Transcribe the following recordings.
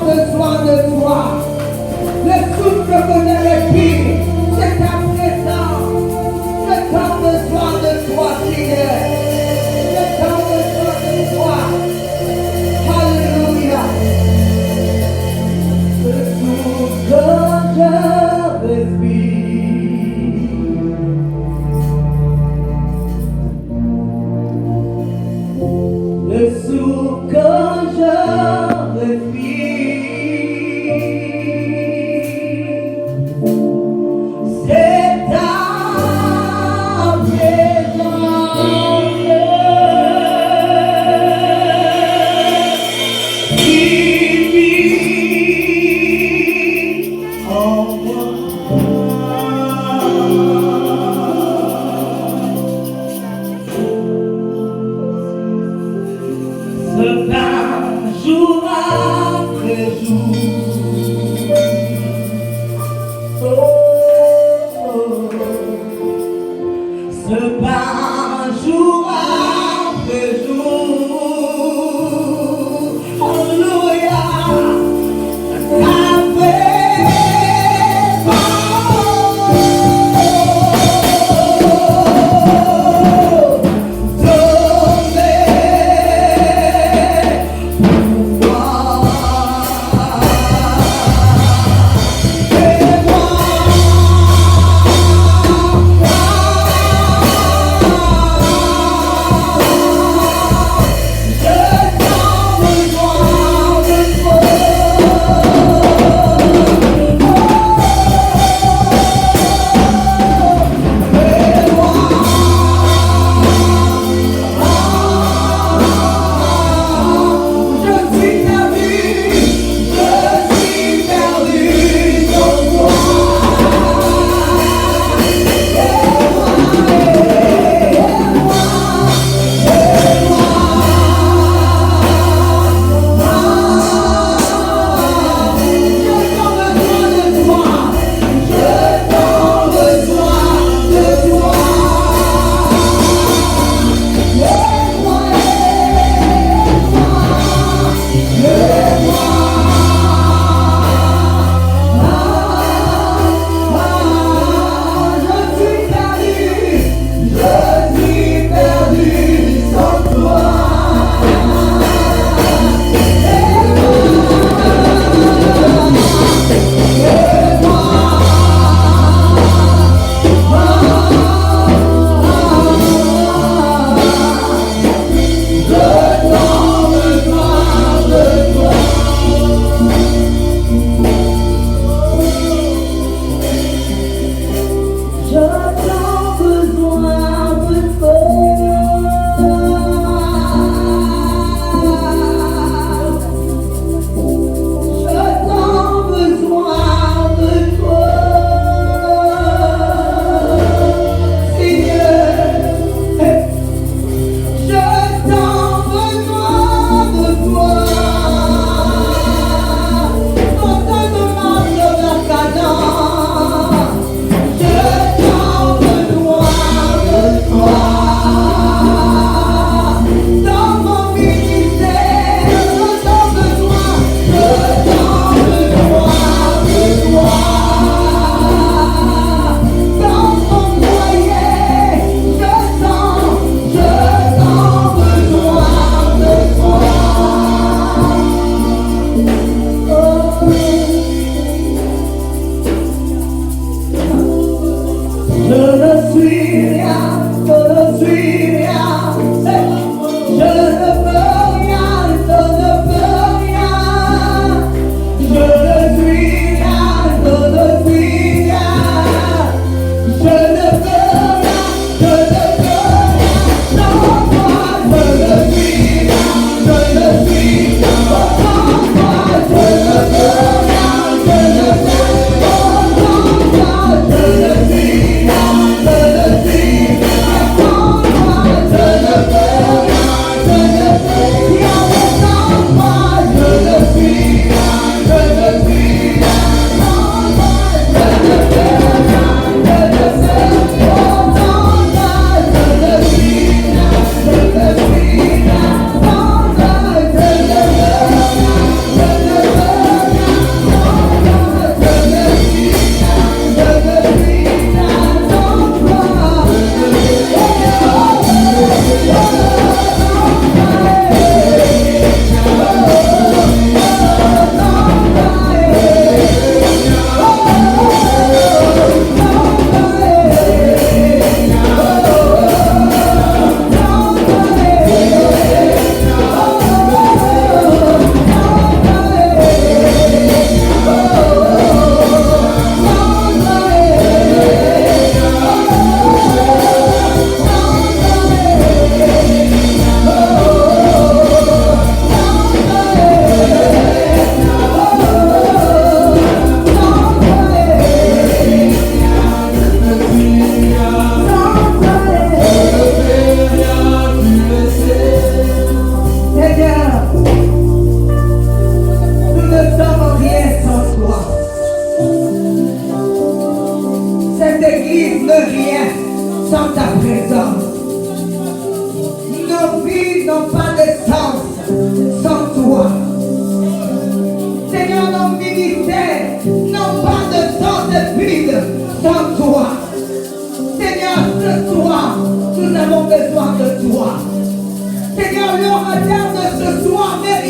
Besoin de de toi. Le souffle que je respire, c'est ta présence. Je t'en besoin de toi, Seigneur. Je t'en besoin de toi. Alléluia. Le souffle que je respire. Le souffle que je respire.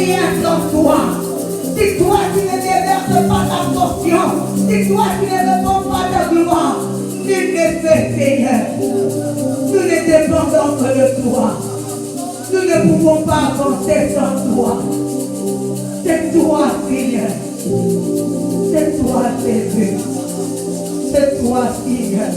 rien sans toi. C'est toi qui ne déverses pas ta portion. C'est toi qui ne réponds pas ta gloire. Nul ne fait, Seigneur. Nous ne dépendons que de toi. Nous ne pouvons pas avancer sans toi. C'est toi, Seigneur. C'est toi, Jésus. C'est toi, Seigneur.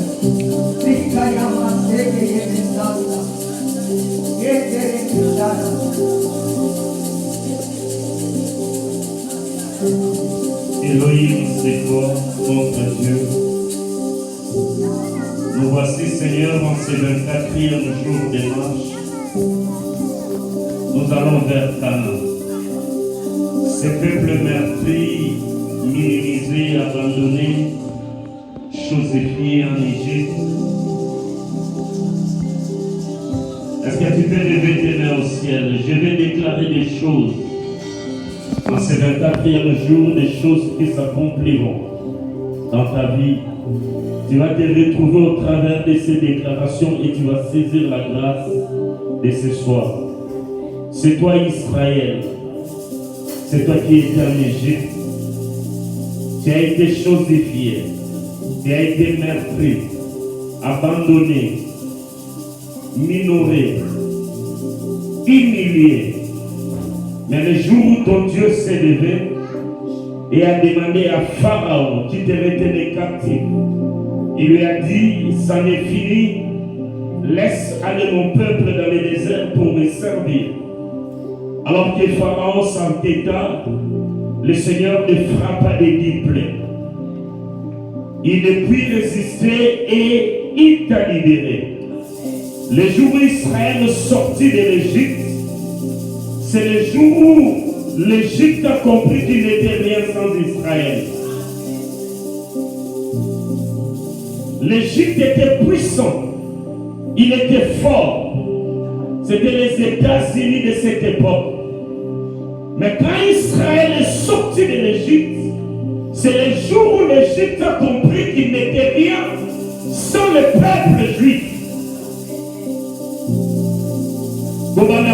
Elohim, c'est toi, notre Dieu. Nous voici, Seigneur, en ces 24e jour des marches. Nous allons vers Canaan. Ces peuples meurtris, minimisés, abandonnés, chosifiés en Égypte. Est-ce que tu peux lever tes mains au ciel? Je vais déclarer des choses. En ces 24e jour, des choses qui s'accompliront dans ta vie. Tu vas te retrouver au travers de ces déclarations et tu vas saisir la grâce de ce soir. C'est toi Israël. C'est toi qui étais en Égypte. Tu as été chosifié. Tu as été meurtri, abandonné, minoré, humilié. Mais le jour où ton Dieu s'est levé et a demandé à Pharaon qui te retenait captif, il lui a dit, c'en est fini, laisse aller mon peuple dans le désert pour me servir. Alors que Pharaon s'entêta, le Seigneur le frappa des 10 plaies. Il ne put résister et il t'a libéré. Le jour où Israël sortit de l'Égypte, c'est le jour où l'Égypte a compris qu'il n'était rien sans Israël. L'Égypte était puissant, il était fort. C'était les États-Unis de cette époque. Mais quand Israël est sorti de l'Égypte, c'est le jour où l'Égypte a compris qu'il n'était rien sans le peuple juif.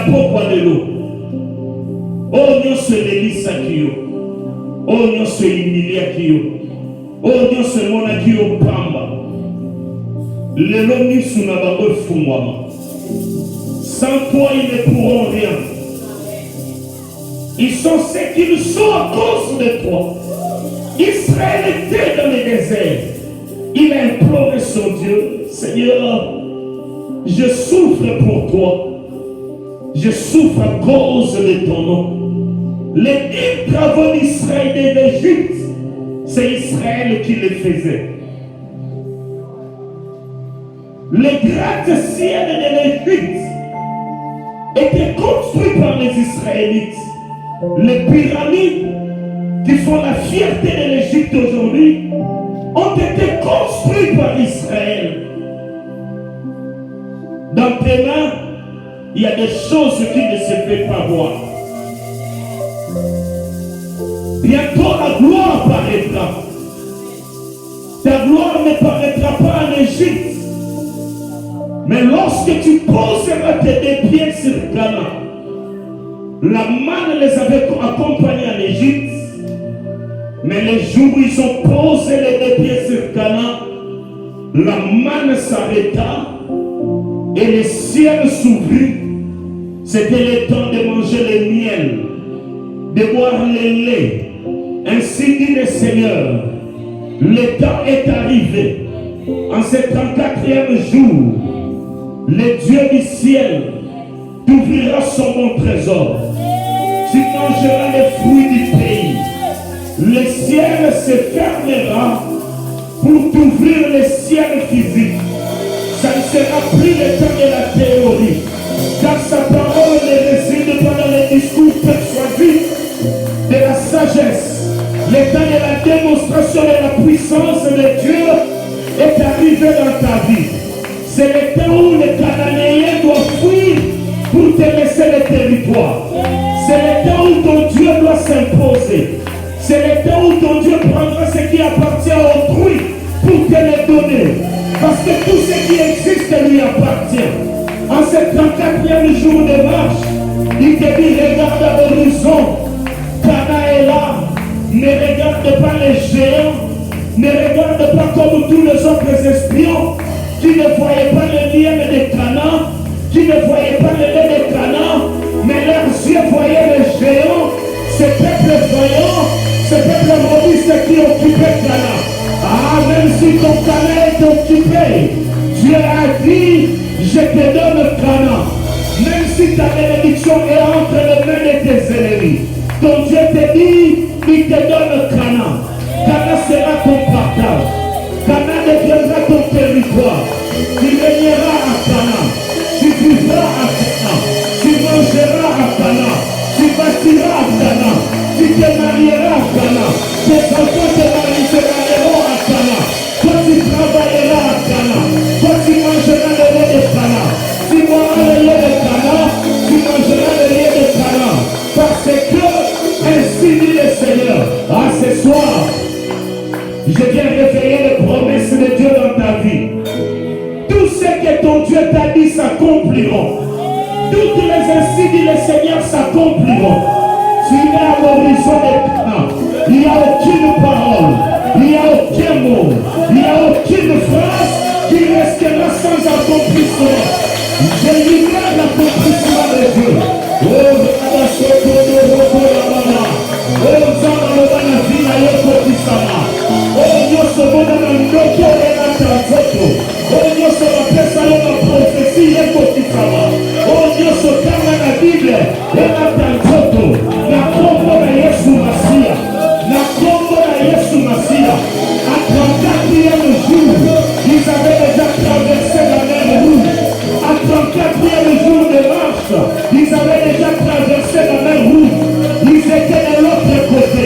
Pourquoi de l'eau? Oh, nous se l'élisa qui yo. Oh, nous se l'humilia qui yo. Oh, nous se mona qui yo pamba. Le loni sunaba refumwama. Sans toi, ils ne pourront rien. Ils sont ce qu'ils sont à cause de toi. Israël était dans le désert. Il a imploré son Dieu. Seigneur, je souffre pour toi. Je souffre à cause de ton nom. Les 10 travaux d'Israël et d'Égypte, c'est Israël qui les faisait. Les gratte-ciel de l'Égypte étaient construits par les Israélites. Les pyramides qui font la fierté de l'Égypte aujourd'hui ont été construites par Israël. Dans tes mains, il y a des choses qui ne se peuvent pas voir. Bientôt la gloire paraîtra. Ta gloire ne paraîtra pas en Égypte. Mais lorsque tu poseras tes 2 pieds sur Canaan, la manne les avait accompagnés en Égypte. Mais les jours où ils ont posé les 2 pieds sur Canaan, la manne s'arrêta et le ciel s'ouvrit. C'était le temps de manger le miel, de boire le lait. Ainsi dit le Seigneur, le temps est arrivé. En ce 34e jour, le Dieu du ciel t'ouvrira son bon trésor. Tu mangeras les fruits du pays. Le ciel se fermera pour t'ouvrir le ciel physique. Ça ne sera plus le temps de la théorie. Car sa parole ne réside pas dans les discours persuasifs de la sagesse. Le temps de la démonstration de la puissance de Dieu est arrivé dans ta vie. C'est le temps où les Cananéens doivent fuir pour te laisser le territoire. C'est le temps où ton Dieu doit s'imposer. C'est le temps où ton Dieu prendra ce qui appartient à autrui pour te le donner. Parce que tout ce qui existe lui appartient. En ce 34e jour de marche, Il te dit, regarde à l'horizon. Cana est là. Ne regarde pas les géants. Ne regarde pas comme tous les autres espions qui ne voyaient pas le lien de Cana, qui ne voyaient pas le lait de Cana, mais leurs yeux voyaient les géants, ce peuple voyant, ce peuple robuste qui occupait Cana. Ah, même si ton Cana est occupé, Dieu a dit, je te donne Cana. Même si ta bénédiction est entre les mains de tes ennemis, ton Dieu te dit, il te donne Cana. Cana sera ton partage. Cana deviendra ton territoire. Tu régneras à Cana. Tu vivras à Cana. Tu mangeras à Cana. Tu bâtiras à Cana. Tu te marieras à Cana. Tes enfants se marieront à Cana. Toi tu travailleras à Cana. Toi tu mangeras le lait de Cana. Tu boiras le lait de Cana. Tu mangeras le lait de Cana. Parce que ainsi dit le Seigneur. À ce soir, je viens réveiller les promesses de Dieu dans ta vie. Tout ce que ton Dieu t'a dit s'accompliront. Toutes les ainsi dit le Seigneur s'accompliront. Tu es à l'horizon de Cana. Il n'y a aucune parole, il n'y a aucun mot, il n'y a aucune phrase qui restera sans accomplissement. Je libère l'accomplissement de Dieu. Oh, ils avaient déjà traversé la mer Rouge. À 34e jour de marche, ils avaient déjà traversé la mer Rouge. Ils étaient de l'autre côté.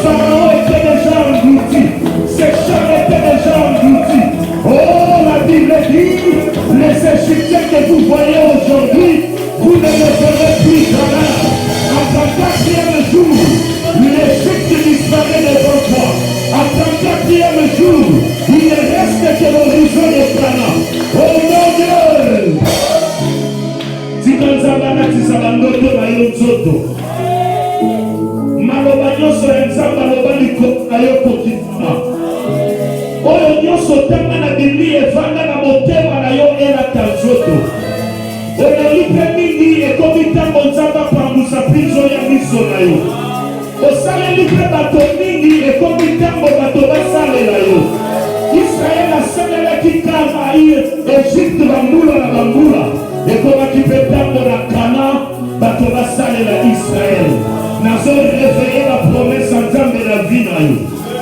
Pharaon était déjà englouti. Ses chars étaient déjà engloutis. Oh, la Bible dit, les Égyptiens que vous voyez aujourd'hui, vous ne les verrez plus jamais. À 34e jour, l'Égypte disparaît devant toi. À 34e jour, il ne reste que l'horizon de Cana. Oh mon Dieu! Tikanzabana tisabandoto na yo nzoto. Maloba nyonso ya nzambe aloba likolo na yo kokitana. Oyo nyonso otanga na Biblia evanda na motema na yo elata nzoto. Oyeli mpe mingi ekomi ntango nzambe apangwisa mpizo ya miso na yo. Osaleli mpe bato mingi ekomi ntango bato basalela yo. Israel asalelaki kama Egypte bambula na bambula. Ekomaki mpe ntango na Kana bato basalela Israel. Nazo réveiller la promesse en Nzambe na vie na yo.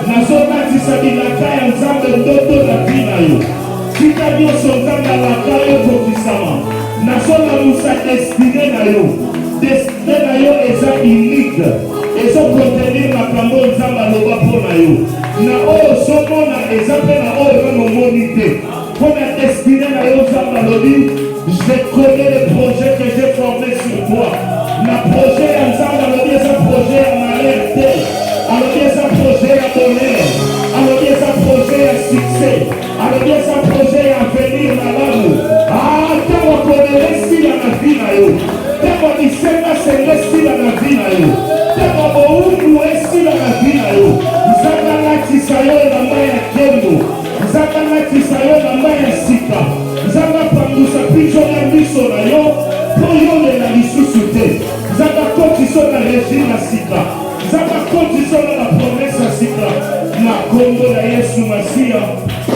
Nazo batisa bilaka ya Nzambe ndoto na vie na yo. Tika nyonso Nzambe alaka yo kokisama. Nazo lamusa destine na yo. Destine na yo eza unique. Ezo contenir makambo Nzambe aloba mpo na yo. Na oyo ozomona eza mpe na oyo nomoni te. Mpo na destine na yo Nzambe alobi, je connais les projets que j'ai formés sur toi. Na projet ya Nzambe alobi eza projet ya malheur te. Alobi eza projet ya bonheur. Alobi eza projet ya succès. Alobi eza projet ya avenir malamu. Ah, ntango akomela esila na vi na yo. Ntango bisenga senga esila na vi na yo. Ntango bowumbu esila na vi na yo. Nzambe alatisa yo elamba ya nkembo. Nzambe alatisa yo elamba ya sika. Nzambe apangwisa mpizo ya miso na yo. Po yo lela lisusu te. Nzambe akotiso na régime na sika. Nzambe akotiso na promesse ya sika. Na kombo na Yesu Masiya.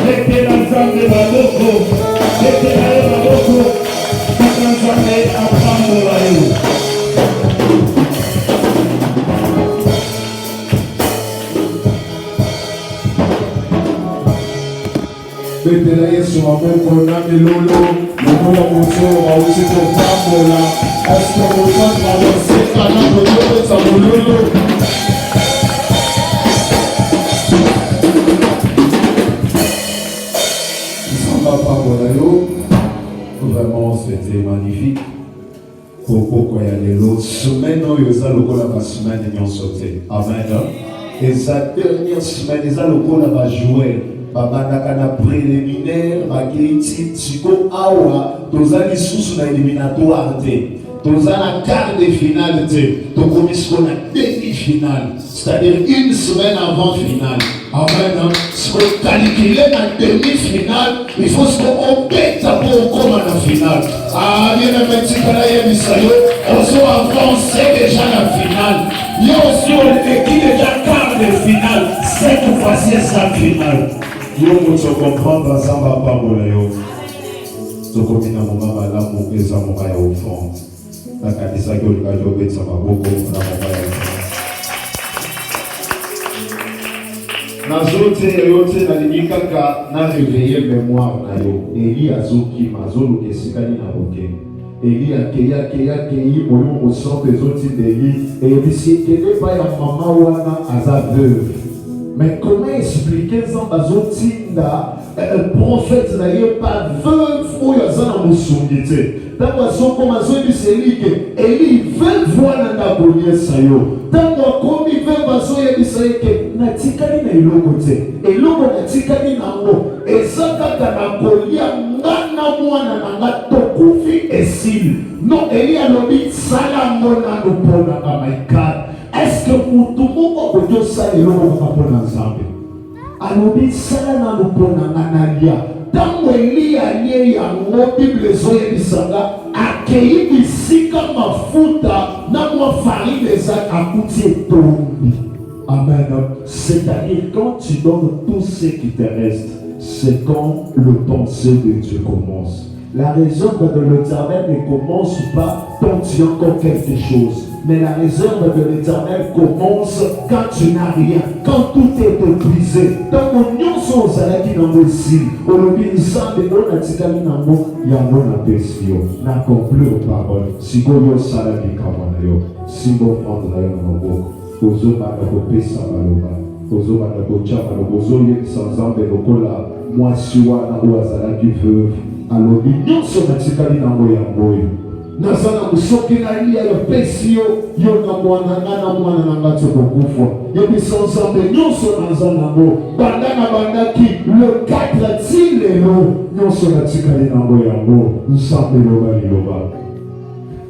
Letela Nzambe maboko. Letela yo maboko. Taka Nzambe apambola yo. Betela Yesu maboko na milolo. Lokola moto awusi kopambola. Eske moto awusika na kololo sa mololo. Vraiment, c'était magnifique. Pourquoi y aller l'autre semaine, il y a la semaine de sauté. Amen. Et sa dernière semaine, il y a la jouer. Babana préliminaire, Bakiti, Tiko, Awa, Tozali sous la éliminatoire. Tous la quart de finale, tu commences qu'on a demi-finale. C'est-à-dire une semaine avant finale. Amen. Si vous calculez la demi-finale, il faut qu'on pète pour comme à la finale. Ah, bien aimé, tu peux aller on s'est avancé déjà la finale. Il y a aussi l'équipe déjà quart de finale. Cette fois-ci, c'est la finale. Yo, tu comprends, ça va pas pour yo. Tu comprends, maman, là, mon père, mon père au fond. La kanisa qui a joué ça va beaucoup na mama nazote yote nalimika ka na réveiller mémoire na yo Eli azoki mazolo kesikani na boke Eli akeya molimo osampe ezoti Eli et bisi kele pa ya mama wana aza veuve. Mais comment expliquer ça bazotinda prophète d'ailleurs pas veuve ou yazana musungite tango asoko mazoyebi selike Eli veut voir na bolie sayo tango akomi veut bazoyebisa yeke natikali na eloko te eloko natikali nango eza kaka na kolia ngana mwana na nga tokufi esili non Eli alobi sala ngo nano mponaka maikari. Est-ce que pour tout le monde peut dire ça et l'on va pas ensemble? Alors, ça n'a pas de tant que Elia y a un Bible zoé bisanga accueilli ici comme ma fouta n'a moi farine des actes à coûter tomber. Amen. C'est-à-dire quand tu donnes tout ce qui te reste, c'est quand le pensée de Dieu commence. La réserve de l'Éternel ne commence pas quand tu as encore quelque chose. Mais la réserve de l'Éternel commence quand tu n'as rien, quand tout est épuisé. Donc, on sont qui n'ont aussi. On le dit, ça, mais on a dit qu'il y a un appétit. N'a compris aux paroles. Si vous avez salami kamanayo, si vous prendre la yonoko, vous avez un peu ça maloba, vous avez un peu chama, vous avez sans âme de lokola, moi si vous avez un azala qui veut. Alors, nous sommes atikali na moyo. Nazana musoki na liya yo pesi yo na mwana na ngati kokufa. Yebi sansambe nyonso nazana ngo bandana bandaki le 4 tilelo nyonso natikali na ngo yango nsambe loba.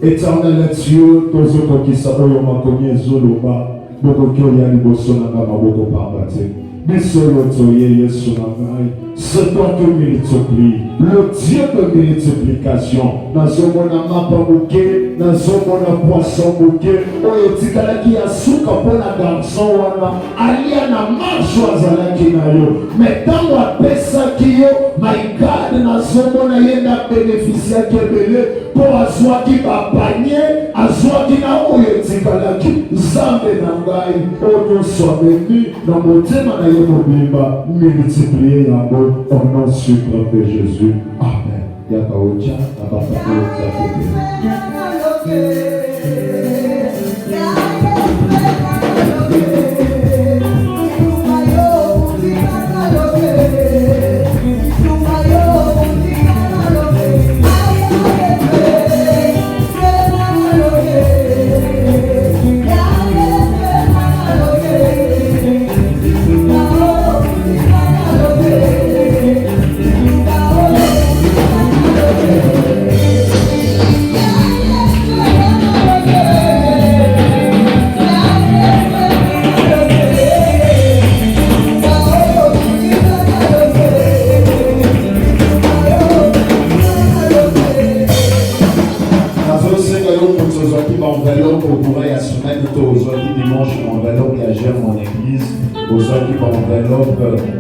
Éternel Dieu, tozokokisa oyo makomi ezoloba bokoki olia liboso na nga maboko pambate. C'est toi qui multiplie, le Dieu de multiplication. Dans ce monde à ma bouquet, dans ce monde à poisson bouquet, oh, etikala qui a souka pour la garçon, alia na marche à qui na yo. Mais tant moi pesa qui yo, my God, dans ce monde à yenda bénéficiaire qui est belé, pour aswa qui va panier, aswa qui na ou etikala qui, zambe na ngai, oh, nous sommes venus dans mon thème na yo mobimba, multiplier yango. Au nom suprême de Jésus. Amen. Yakaocha,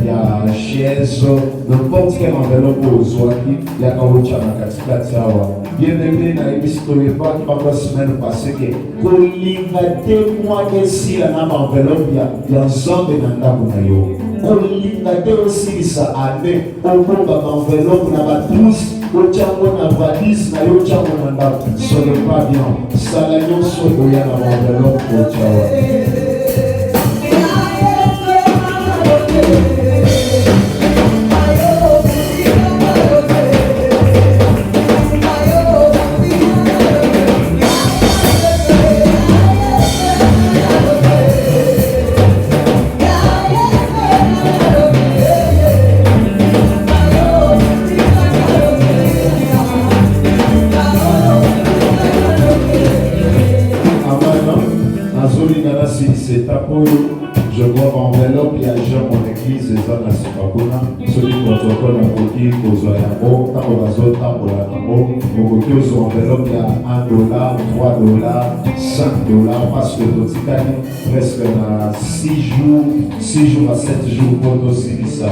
il y a chaise, n'importe quelle enveloppe aux soins, il y a Kaoucha Makatiawa. Bien aimé, dans l'histoire, qui va la semaine passée, que Kolinga témoigne ici, la même enveloppe, il y a un zombie dans la Munayo. Kolinga aussi, ça année, au bout de l'enveloppe, on a tous. Ochango na valise na yo chango na ndako. Ce n'est pas bien. Ça la nyonso oya na enveloppe ochawa. mon église eza na nsima kuna soki protocole akoki kozwa yango ntango bazotambola yango okoki ozwa enveloppe ya $1, $3, $5 parce que totikali presque na 6 jours à 7 jours mpo tosilisa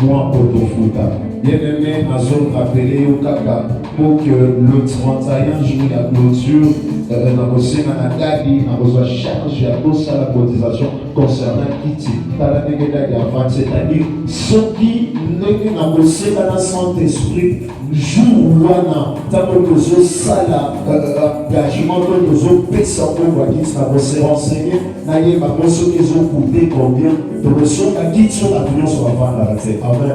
mwa mpo tofuta. Bien-aimé, nazorappele yo kaka pour que le 31 jour ya clôture nakosenga na dadi nakozwa charge ya kosala cotisation concernant kiti tala ndenge dadi avance, c'est-à-dire soki ndenge nakosenga na Saint-Esprit jour wana ntango tozosala engagement to tozopesa mbongo ya kiti nakose renseigner nayeba soki ezokute combien tokosoka kiti oyo bato nyonso bavandaka te. Amen.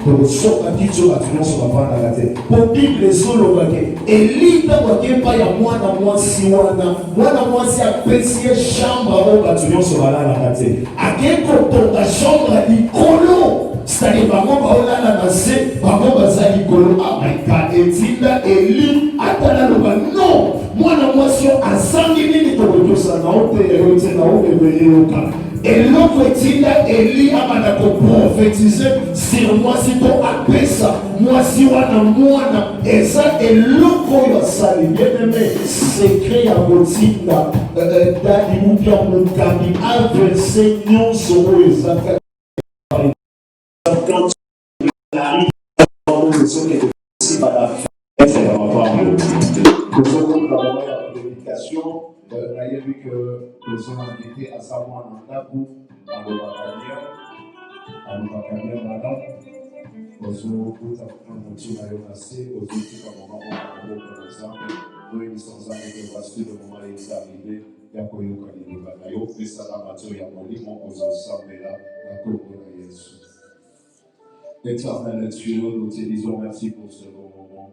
Tokosoka kiti oyo bato nyonso bavandaka te mpo bible ezolobake eli ntango ake epai ya mwana mwasi wana mwana mwasi apesi ye chambre oyo bato nyonso balalaka te ake kotonga chambre likolo, c'est-à-dire bango baolala na se bango baza likolo. Amaika etinda eli atala loba non mwana mwasi oyo azangi nini tokotosana na ote eyote na obebeyeyoka eloko etinda eli abanda koprofetize sur mwasi to apesa mwasi wana mwana eza eloko oyo asali. Bien-aimé, sekret ya kotinda dadi mupya mokambi averse nyonso oyo ezaka quand tu arrives dans le son et aussi par la fête c'est vraiment nous avons la prédication d'ailleurs vu que nous sommes invités à savoir un tabou à nos bacaniens madame nous avons tout à fait un motif à yonasser aux outils comme on va par exemple nous ils sont amis que voici le moment est arrivé ya koyoka liloba na yo pesa na bato ya molimo ozosambela na kombo na Yesu. Éternel Dieu, nous te disons merci pour ce bon moment.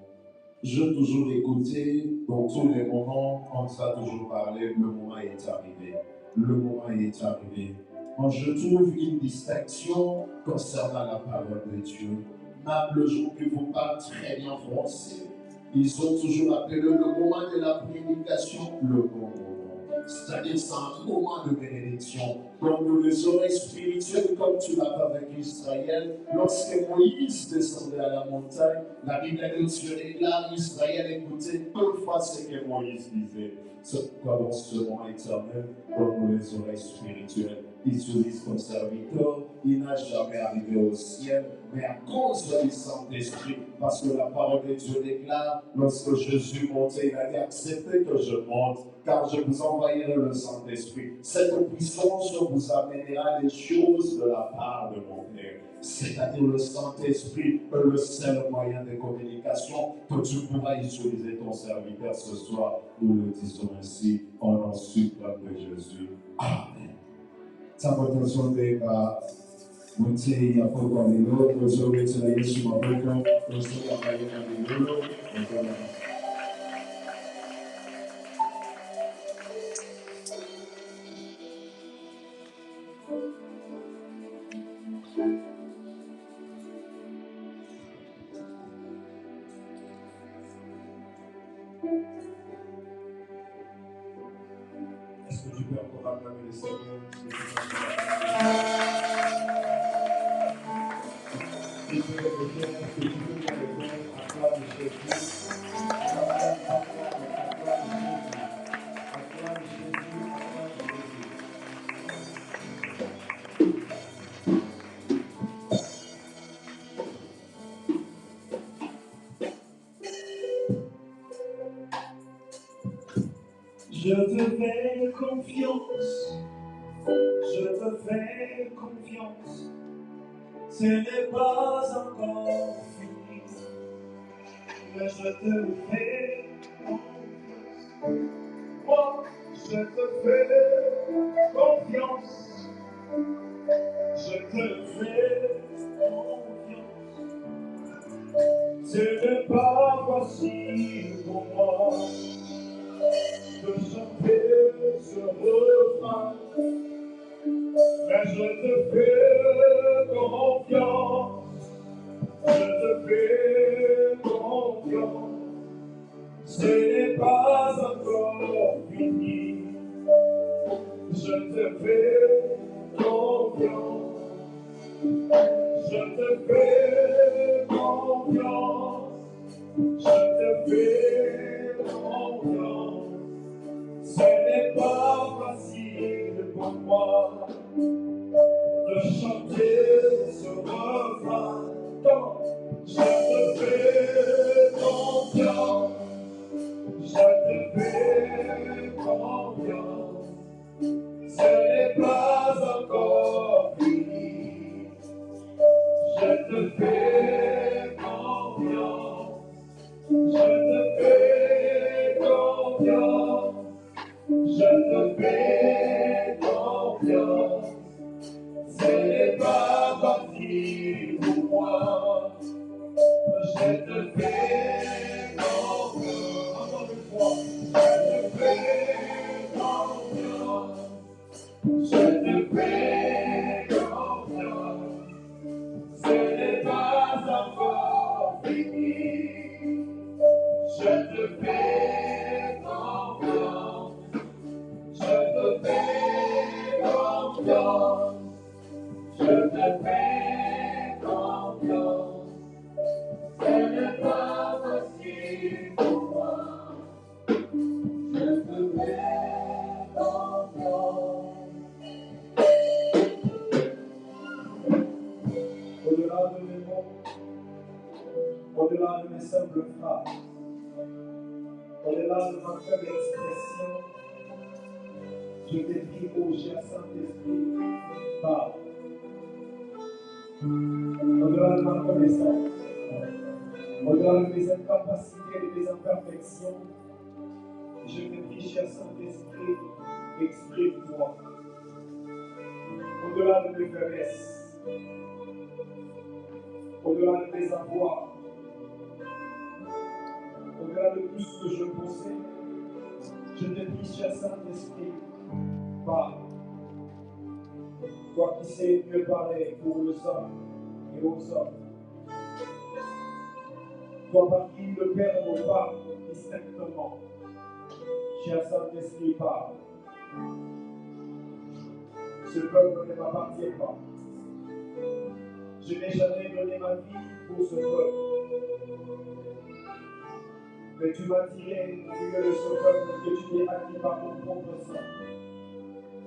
Je toujours écouté, dans tous les moments, on t'a toujours parlé, le moment est arrivé. Le moment est arrivé. Quand je trouve une distinction concernant la parole de Dieu, même le jour que vous parlez très bien français, ils ont toujours appelé le moment de la prédication le bon moment. C'est-à-dire c'est un moment de bénédiction. Donc les oreilles spirituelles, comme tu l'as fait avec Israël, lorsque Moïse descendait à la montagne, la Bible dit sur les là, Israël écoutait toutefois ce que Moïse disait. C'est pourquoi dans ce moment éternel, donne-nous les oreilles spirituelles. Utilise ton serviteur, il n'a jamais arrivé au ciel, mais à cause du Saint-Esprit, parce que la parole de Dieu déclare, lorsque Jésus montait, il a dit acceptez que je monte, car je vous envoyerai le Saint-Esprit. Cette puissance vous amènera les choses de la part de mon Père. C'est-à-dire le Saint-Esprit est le seul moyen de communication que tu pourras utiliser ton serviteur ce soir. Nous le disons ainsi, au nom suprême de Jésus. Amen. Tabatonde ba Munti ya kwa lelo nzuri na Yesu maboko nzuri ya mayena lelo. Est-ce que tu peux encore acclamer le Seigneur? Je te fais confiance, je te fais confiance, ce n'est pas encore fini, mais je te fais confiance. Moi, je te fais confiance, je te fais confiance, ce n'est pas facile pour moi de chanter ce refrain, mais je te fais confiance, je te fais confiance, ce n'est pas encore fini, je te fais confiance, Je te fais confiance. Je te fais confiance. Ce n'est pas facile pour moi de chanter ce refrain. Comment? Je te fais confiance. Je te fais confiance. Ce n'est pas encore fini. Je te fais confiance. Je te fais confiance. Je te fais confiance. Ce n'est pas facile pour moi. Je te fais confiance. Encore une fois. Je te fais confiance. Je te fais confiance. Ce n'est pas encore fini. Je te fais confiance. Je te fais confiance. Je te fais confiance. Ce n'est pas facile pour moi. Je te fais confiance. Au-delà de mes mots, au-delà de mes simples phrases, au-delà de ma faible expression, je te prie, ô cher Saint-Esprit, parle. Au-delà de ma connaissance, au-delà de mes incapacités et de mes imperfections, je te prie, cher Saint-Esprit, exprime-toi. Au-delà de mes faiblesses, au-delà de mes avoirs, au-delà de tout ce que je possède, je te prie, cher Saint-Esprit, parle. Toi qui sais mieux parler pour les hommes et aux hommes. Toi par qui le Père nous parle distinctement. Cher Saint-Esprit, parle. Ce peuple ne m'appartient pas. Je n'ai jamais donné ma vie pour ce peuple. Mais tu m'as tiré au milieu de ce peuple que tu t'es acquis par ton propre sang.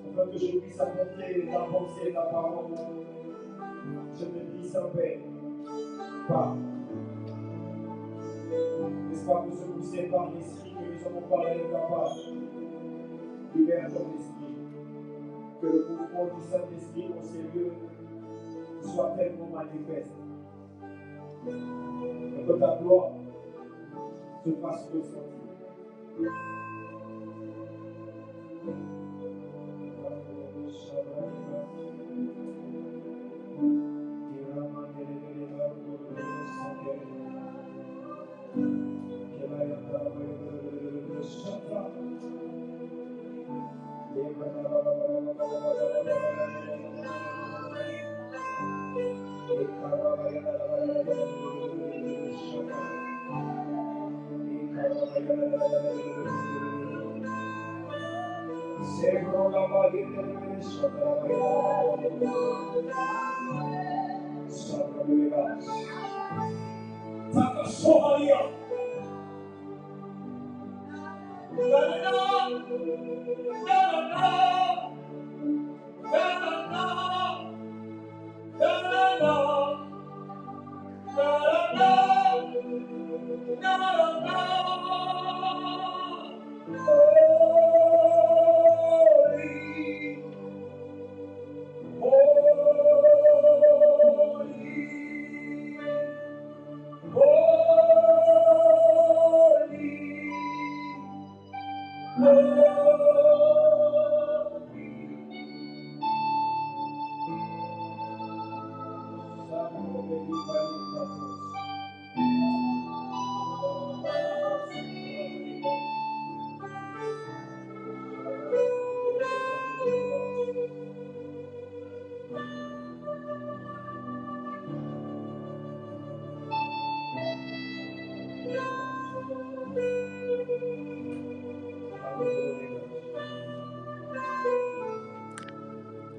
Afin que je puisse apporter ta pensée et ta parole. Je te prie, Saint-Père, parle. N'est-ce pas que ce poussé par l'esprit que nous avons parlé incapable, libère ton esprit. Que le mouvement du Saint-Esprit dans ces lieux soit tellement manifeste. Et que ta gloire se fasse ressentir.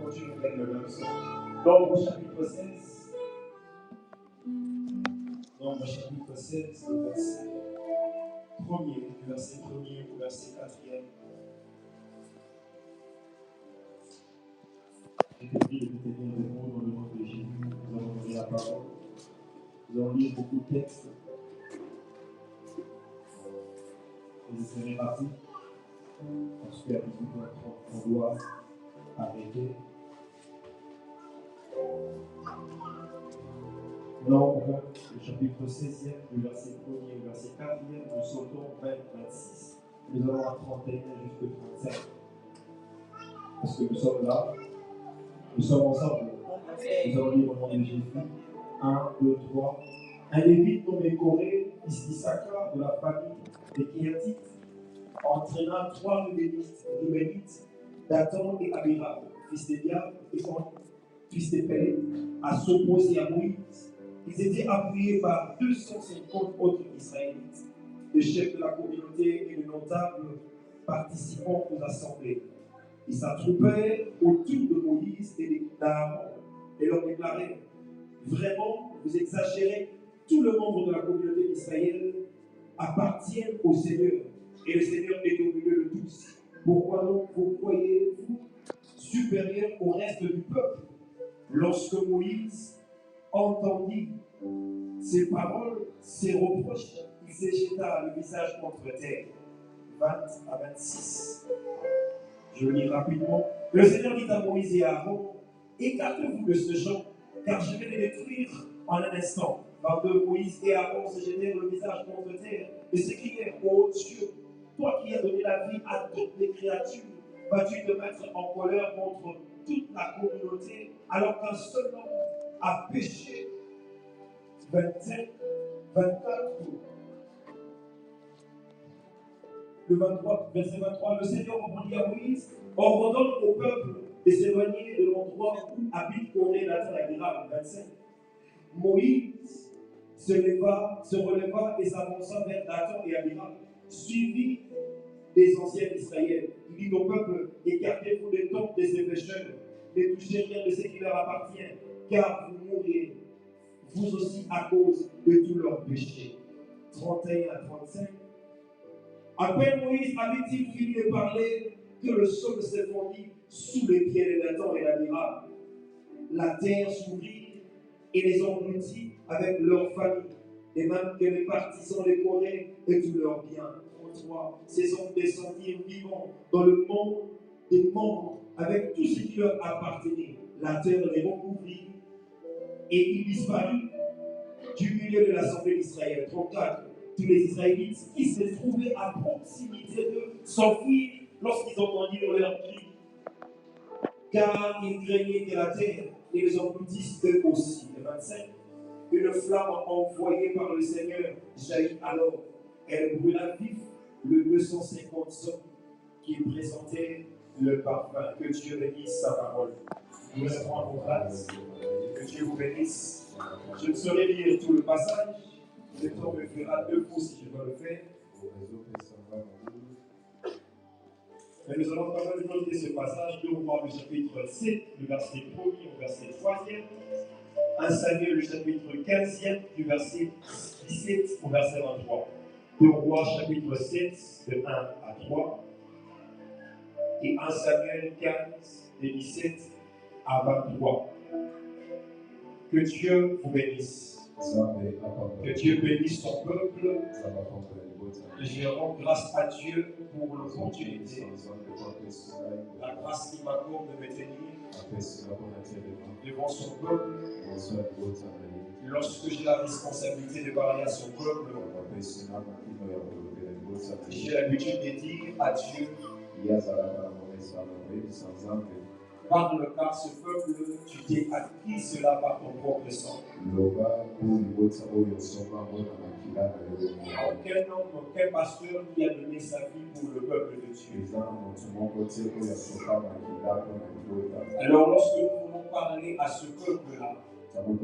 Continue de le Nombre chapitre 16, 16, du verset 1er au verset 4e. J'ai compris de vous tenir debout dans le nom de Jésus. Nous allons lire la parole. Nous allons lire beaucoup de textes. Et je serai rapide parce qu'il y a beaucoup qu'on doit arrêter. Non, le chapitre 16e, du verset 1er au verset 4e, nous sautons 20-26. Nous allons à 31 jusqu'à 35. Parce que nous sommes là, nous sommes ensemble. Nous allons lire au nom de Jésus. 1, 2, 3. Un Lévite nommé Corée, fils d'Issachar, de la famille des Kéatites, entraîna 3 Rubénites, Dathan et Abiram, fils d'Eliab et fils de Pélé, à s'opposer à Moïse. Ils étaient appuyés par 250 autres Israélites, les chefs de la communauté et les notables participant aux assemblées. Ils s'attroupèrent autour de Moïse et d'Aaron et leur déclarèrent: vraiment, vous exagérez, tout le membre de la communauté d'Israël appartient au Seigneur, et le Seigneur est au milieu de tous. Pourquoi donc vous croyez-vous supérieur au reste du peuple? Lorsque Moïse entendit ces paroles, ces reproches, il se jeta le visage contre terre. 20 à 26. Je lis rapidement. Le Seigneur dit à Moïse et à Aaron: écartez-vous de ce genre, car je vais les détruire en un instant. 22. Moïse et Aaron se jetèrent le visage contre terre et s'écrièrent: ô Dieu, toi qui as donné la vie à toutes les créatures, vas-tu te mettre en colère contre toute la communauté alors qu'un seul homme a péché? 25, 24. Le 23, verset 23, le Seigneur répondit à Moïse: ordonne au peuple de s'éloigner de l'endroit où habite Corée, Dathan et Abiram. 25. Moïse se releva et s'avança vers Dathan et Abiram, suivi des anciens d'Israël. Il dit au peuple: écartez-vous des temples de ces pécheurs, ne touchez rien de ce qui leur appartient, car vous mourrez, vous aussi, à cause de tous leurs péchés. 31 à 35. À peine Moïse avait-il fini de parler que le sol s'est fondu sous les pieds de Dathan et d'Abiram. La terre s'ouvrit et les engloutit avec leurs familles, et même que les partisans les Corée et tous leurs biens. 33. Ces hommes descendirent vivants dans le monde des morts avec tout ce qui leur appartenait. La terre les recouvrit et ils disparurent du milieu de l'assemblée d'Israël. 34. Tous les Israélites qui se trouvaient à proximité d'eux s'enfuirent lorsqu'ils entendirent leur cri, car ils craignaient que la terre les engloutisse eux aussi. 25. Une flamme envoyée par le Seigneur jaillit alors. Elle brûla vif le 250 hommes qui présentaient le parfum. Que Dieu bénisse sa parole. Nous allons prendre place. Que Dieu vous bénisse. Je ne saurais lire tout le passage. Le temps me fera 2 coups si je dois le faire. Mais nous allons quand même lire ce passage, 2 Rois, le chapitre 7, le verset 1er au verset 3e. 1 Samuel, le chapitre 15e, du verset 17 au verset 23. 2 Rois, chapitre 7, de 1 à 3. Et 1 Samuel 15, de 17 à 23. Que Dieu vous bénisse. Que Dieu bénisse son peuple. Je rends grâce à Dieu pour l'opportunité, la grâce qu'il m'accorde de me tenir devant son peuple. Lorsque j'ai la responsabilité de parler à son peuple, j'ai l'habitude de dire à Dieu: parle, car ce peuple, tu t'es acquis cela par ton propre sang. Aucun homme, aucun pasteur qui a donné sa vie pour le peuple de Dieu. Alors lorsque nous voulons parler à ce peuple-là, nous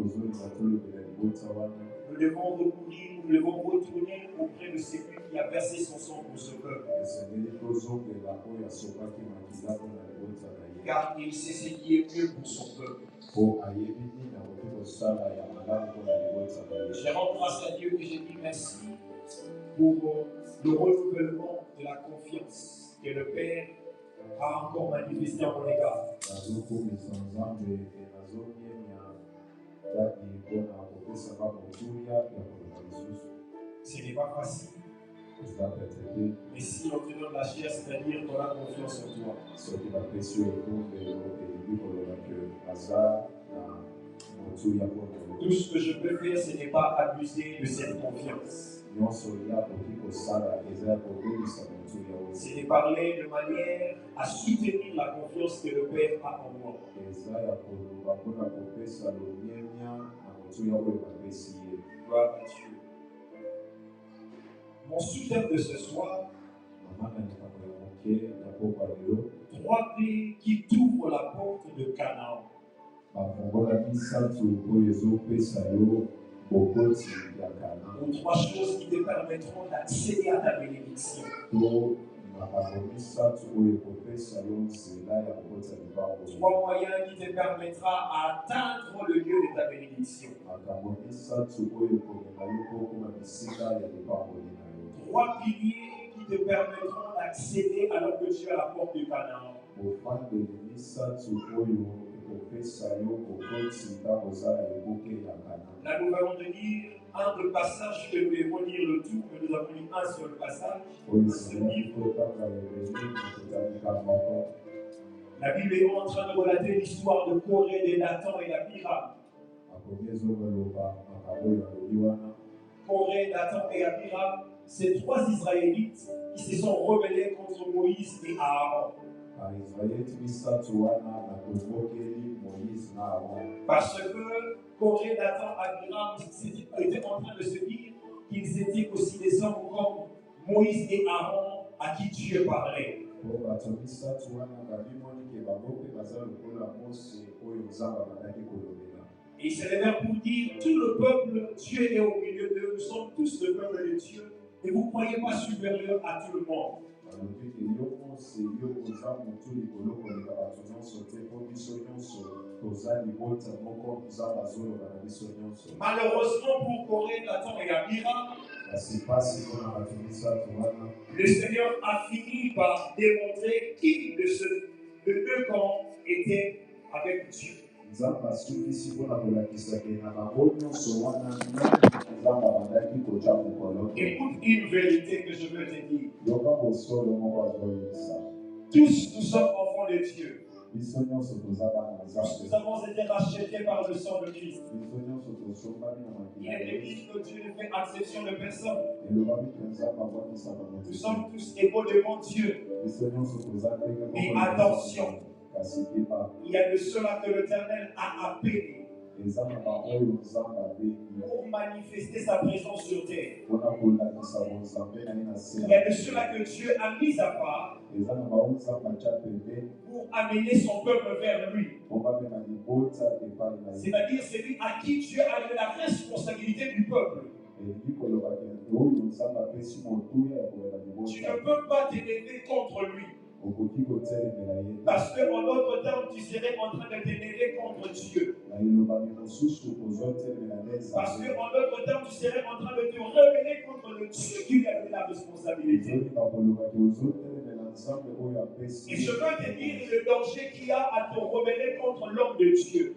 devons recourir, nous devons retourner auprès de celui qui a versé son sang pour ce peuple. Car il sait ce qui est mieux pour son peuple. Je rends grâce à Dieu et je dis merci pour le renouvellement de la confiance que le Père a encore manifesté en mon égard. Ce n'est pas facile. Mais si on te donne la chair, c'est-à-dire qu'on a confiance en toi. Tout ce que je peux faire, ce n'est pas abuser de cette confiance. C'est de parler de manière à soutenir la confiance que le Père a en moi. Gloire à Dieu. Mon sous-thème de ce soir, 3 clés qui t'ouvrent la porte de Canaan. 3 choses qui te permettront d'accéder à ta bénédiction. 3 moyens qui te permettra d'atteindre le lieu de ta bénédiction. 3 piliers qui te permettront d'accéder alors que tu es à la porte de Canaan. Là, nous allons lire un de passages que nous devons lire le tout, que nous avons lu un seul passage. La Bible est en train de relater l'histoire de Corée, de Dathan et d'Abiram. Corée, Dathan et Abiram, ces 3 Israélites qui se sont rebellés contre Moïse et Aaron. Parce que Corée, Dathan et Abiram étaient en train de se dire qu'ils étaient aussi des hommes comme Moïse et Aaron à qui Dieu parlait. Et c'est le verbe pour dire tout le peuple, Dieu est au milieu d'eux, nous sommes tous le peuple de Dieu, et vous ne croyez pas supérieur à tout le monde. Malheureusement pour Corée, Dathan et Abiram, le Seigneur a fini par démontrer qui de ces 2 camps était avec Dieu. Écoute une vérité que je veux te dire. Tous nous sommes enfants de Dieu. Tous nous avons été rachetés par le sang de Christ. Il est écrit que Dieu ne fait exception de personne. Nous sommes tous égaux devant Dieu. Mais attention, il y a de cela que l'Éternel a appelé pour manifester sa présence sur terre. Il y a de cela que Dieu a mis à part pour amener son peuple vers lui. C'est-à-dire celui à qui Dieu a donné la responsabilité du peuple. Tu ne peux pas t'élever contre lui. Parce qu'en d'autres termes, tu serais en train de t'élever contre Dieu. Parce qu'en d'autres termes, tu serais en train de te rebeller contre le Dieu qui lui a donné la responsabilité. Et je veux te dire le danger qu'il y a à te rebeller contre l'homme de Dieu.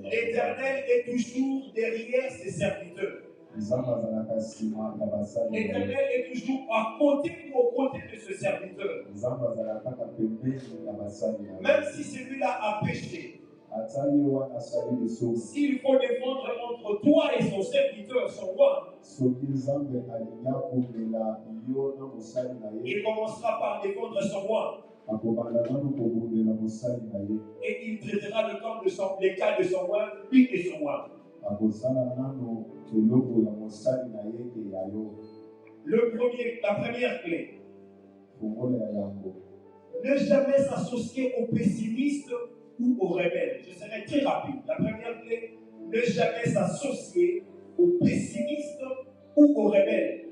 L'Éternel est toujours derrière ses serviteurs. L'Éternel est toujours à côté ou aux côtés de ce serviteur. Même si celui-là a péché, s'il faut défendre entre toi et son serviteur, son roi, il commencera par défendre son roi. Et il traitera les cas de son roi, lui et son roi. La première clé. Ne jamais s'associer aux pessimistes ou aux rebelles. Je serai très rapide. La première clé, ne jamais s'associer aux pessimistes ou aux rebelles.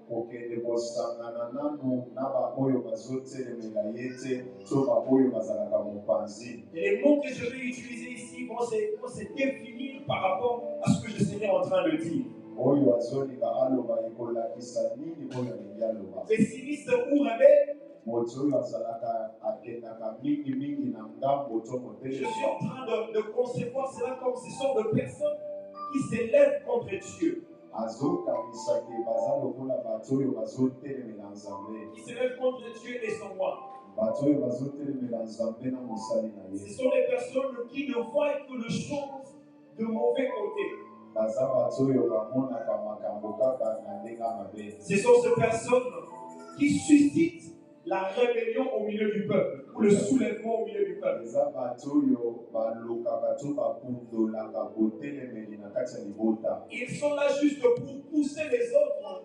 kokende kosangana nanu na baoyo bazotelemela ye te to baoyo bazalaka mopanzi. Et les mots que je vais utiliser ici vont se définir par rapport à ce que je serai en train de dire. Oyo azolinga aloba ekolakisa nini oyo alingi aloba. Pessimiste ou rebelle, moto oyo azalaka akendaka mingi na ngambo to je suis motelema. en train de concevoir cela comme ce sont de personnes qui s'élèvent contre Dieu. Azokanisaki baza lokola bato oyo bazotelemela nzambe. Qui s'élèvent contre Dieu et son roi. Bato oyo bazotelemela nzambe na mosali na Ce ye. sont des personnes qui ne voient que les choses de mauvais côté. Baza bato oyo bamonaka makambo kaka na ndenge mabe. Ce sont ces personnes qui suscitent la rébellion au milieu du peuple, ou le soulèvement au milieu du peuple. Eza bato oyo balukaka to bakundolaka botelemeli na kati ya libota. Ils sont là juste pour pousser les autres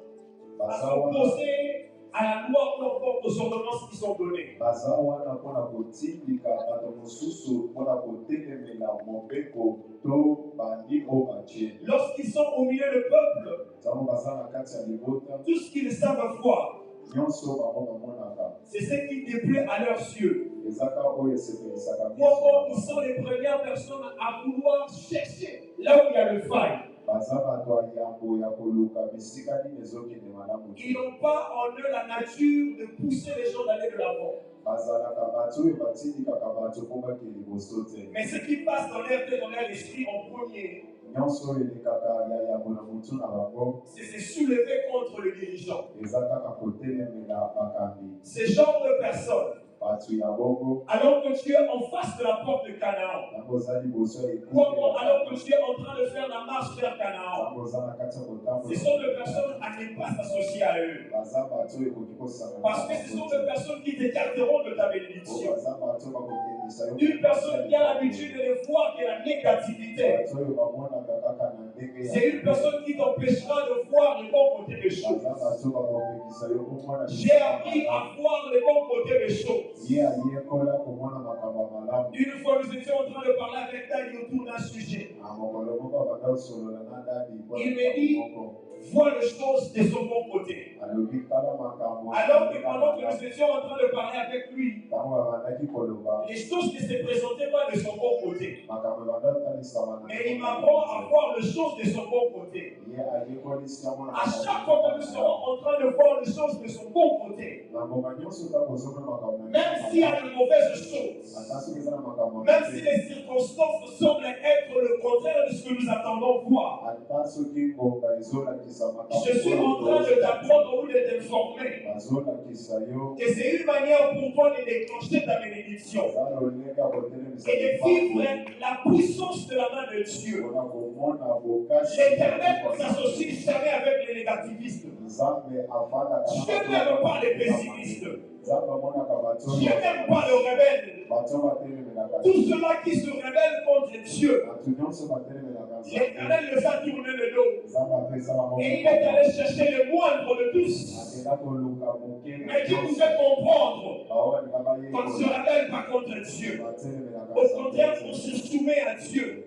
à Baza wana s'opposer à la loi ou encore aux ordonnances qui sont données. baza wana mpona kotindika bato mosusu mpona kotelemela mobeko to bandi oyo batie. Lorsqu'ils sont au milieu du peuple, ntango baza na kati ya libota tout ce qu'ils savent voir, nyonso bango bamonaka c'est ce qui déplaît à leurs yeux. ezaka oyo esepelisaka Ou encore, ils sont les premières personnes à vouloir chercher là où il y a le faille. baza bato ya yambo ya koluka bisika nini ezokende malamu Ils n'ont pas en eux la nature de pousser les gens d'aller de l'avant. bazalaka bato oyo batindikaka bato mpo bakende liboso te. Mais ce qui passe dans leur tête, dans leur esprit en premier, nyonso oyo elekaka ya yambo na motu na bango c'est se soulever contre le dirigeant. eza kaka kotelemela bakambi Ce genre de personnes, bato ya bongo alors que tu es en face de la porte de Canaan, ntango oza liboso ya ou encore alors que tu es en train de faire la marche vers Canaan, ntango oza na kati ya ce sont des personnes à ne pas s'associer à eux. baza bato oyo ekoki kosangana Parce que ce sont des personnes qui t'écarteront de ta bénédiction. baza bato bakokendisa yo Une personne qui a l'habitude de ne voir que la négativité, bato oyo bamonaka kaka na ndenge c'est une personne qui t'empêchera de voir le bon côté des choses. baza bato bakopekisa yo komona J'ai appris à voir le bon côté des choses. ye ayekola komona makambo ya malamu. Une fois, nous étions en train de parler avec Dani autour d'un sujet. na mokolo moko abanda kosolola na dadi Il me dit, vois les choses de son bon côté. alobi tala makambo Alors que pendant que nous étions en train de parler avec lui, ntango babandaki koloba les choses ne se présentaient pas de son bon côté. makambo ebanda kotalisama na Mais il m'apprend à voir les choses de son bon côté. ye ayekolisi yango na À chaque fois que nous serons en train de voir les choses de son bon côté, na ngoma nyonso ntango ozomona makambo na même s'il y a de mauvaises choses, ata soki eza na makambo même si les circonstances semblent être le contraire de ce que nous attendons voir, ata soki ngonga ezolakisa makambo je suis en train de t'apprendre ou de t'informer bazolakisa yo que c'est une manière pour toi de déclencher ta bénédiction eza lolenge ya kotelemisa et de vivre la puissance de la main de Dieu. mpona komona bokasi L'Éternel ne s'associe jamais avec les négativistes. nzambe afandaka Dieu n'aime pas les pessimistes. nzambe amonaka bato Dieu n'aime pas les rebelles. bato batelemelaka Tous ceux-là qui se rebellent contre Dieu, bato nyonso batelemelaka nzambe l'Éternel les a tourné le dos. nzambe apesa bango Et il est allé chercher le moindre de tous. akenda koluka moke Mais Dieu nous fait comprendre baolinga qu'on ne se rebelle pas contre Dieu. batelemelaka Au contraire, on se soumet à Dieu.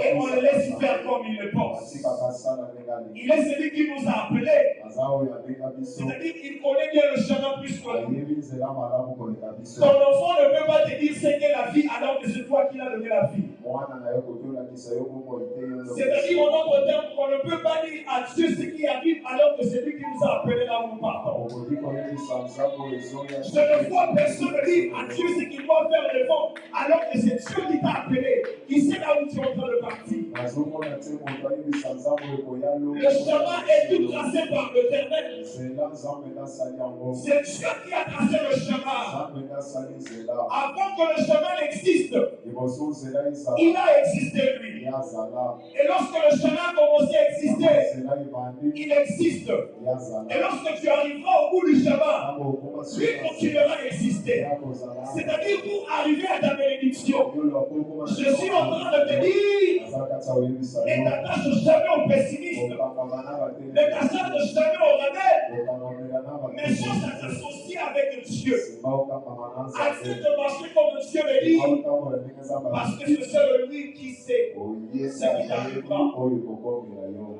Et on le laisse faire comme il le pense. batikaka sala ndenge alingi Il est celui qui nous a appelés. aza oyo abenga biso C'est-à-dire qu'il connaît bien le chemin plus que nous. ayebi nzela malamu koleka biso Ton enfant ne peut pas te dire c'est que la vie alors que c'est toi qui l'as donné la vie. mwana na yo koki olakisa yo bomoi te yo C'est-à-dire en d'autres termes qu'on ne peut pas dire à Dieu ce qui arrive alors que c'est lui qui nous a appelés là où nous partons. okoki koyebisa nzambe oyo ezoya Je ne vois personne dire à Dieu ce qu'il doit faire devant alors que c'est Dieu qui t'a appelé, qui sait là où tu es en train de partir. nazomona te moto ayebisa nzambe oyo koya Le chemin est tout tracé par l'Éternel. nzela nzambe nasali yango C'est Dieu qui a tracé le chemin. nzambe nasali nzela Avant que le chemin n'existe, liboso nzela ezala il a existé lui. yazala Et lorsque le chemin a commencé à exister, nzela ebandi il existe. yazala Et lorsque tu arriveras au bout du chemin, ntango okoma lui continuera à exister. yakozala C'est-à-dire pour arriver à ta bénédiction, yolo akokoma je suis en train de te dire, aza kati aoyebisa ne yo t'attache jamais aux pessimistes, okangama na ne batele t'attache jamais aux rebelles, okangamela na mais cherche à t'associer avec Dieu. simba okangama na Accepte nzambe de marcher comme Dieu le dit, aotambola ndenge nzambe parce que c'est seul lui qui sait. oyesa yebi oyo ekokomela yo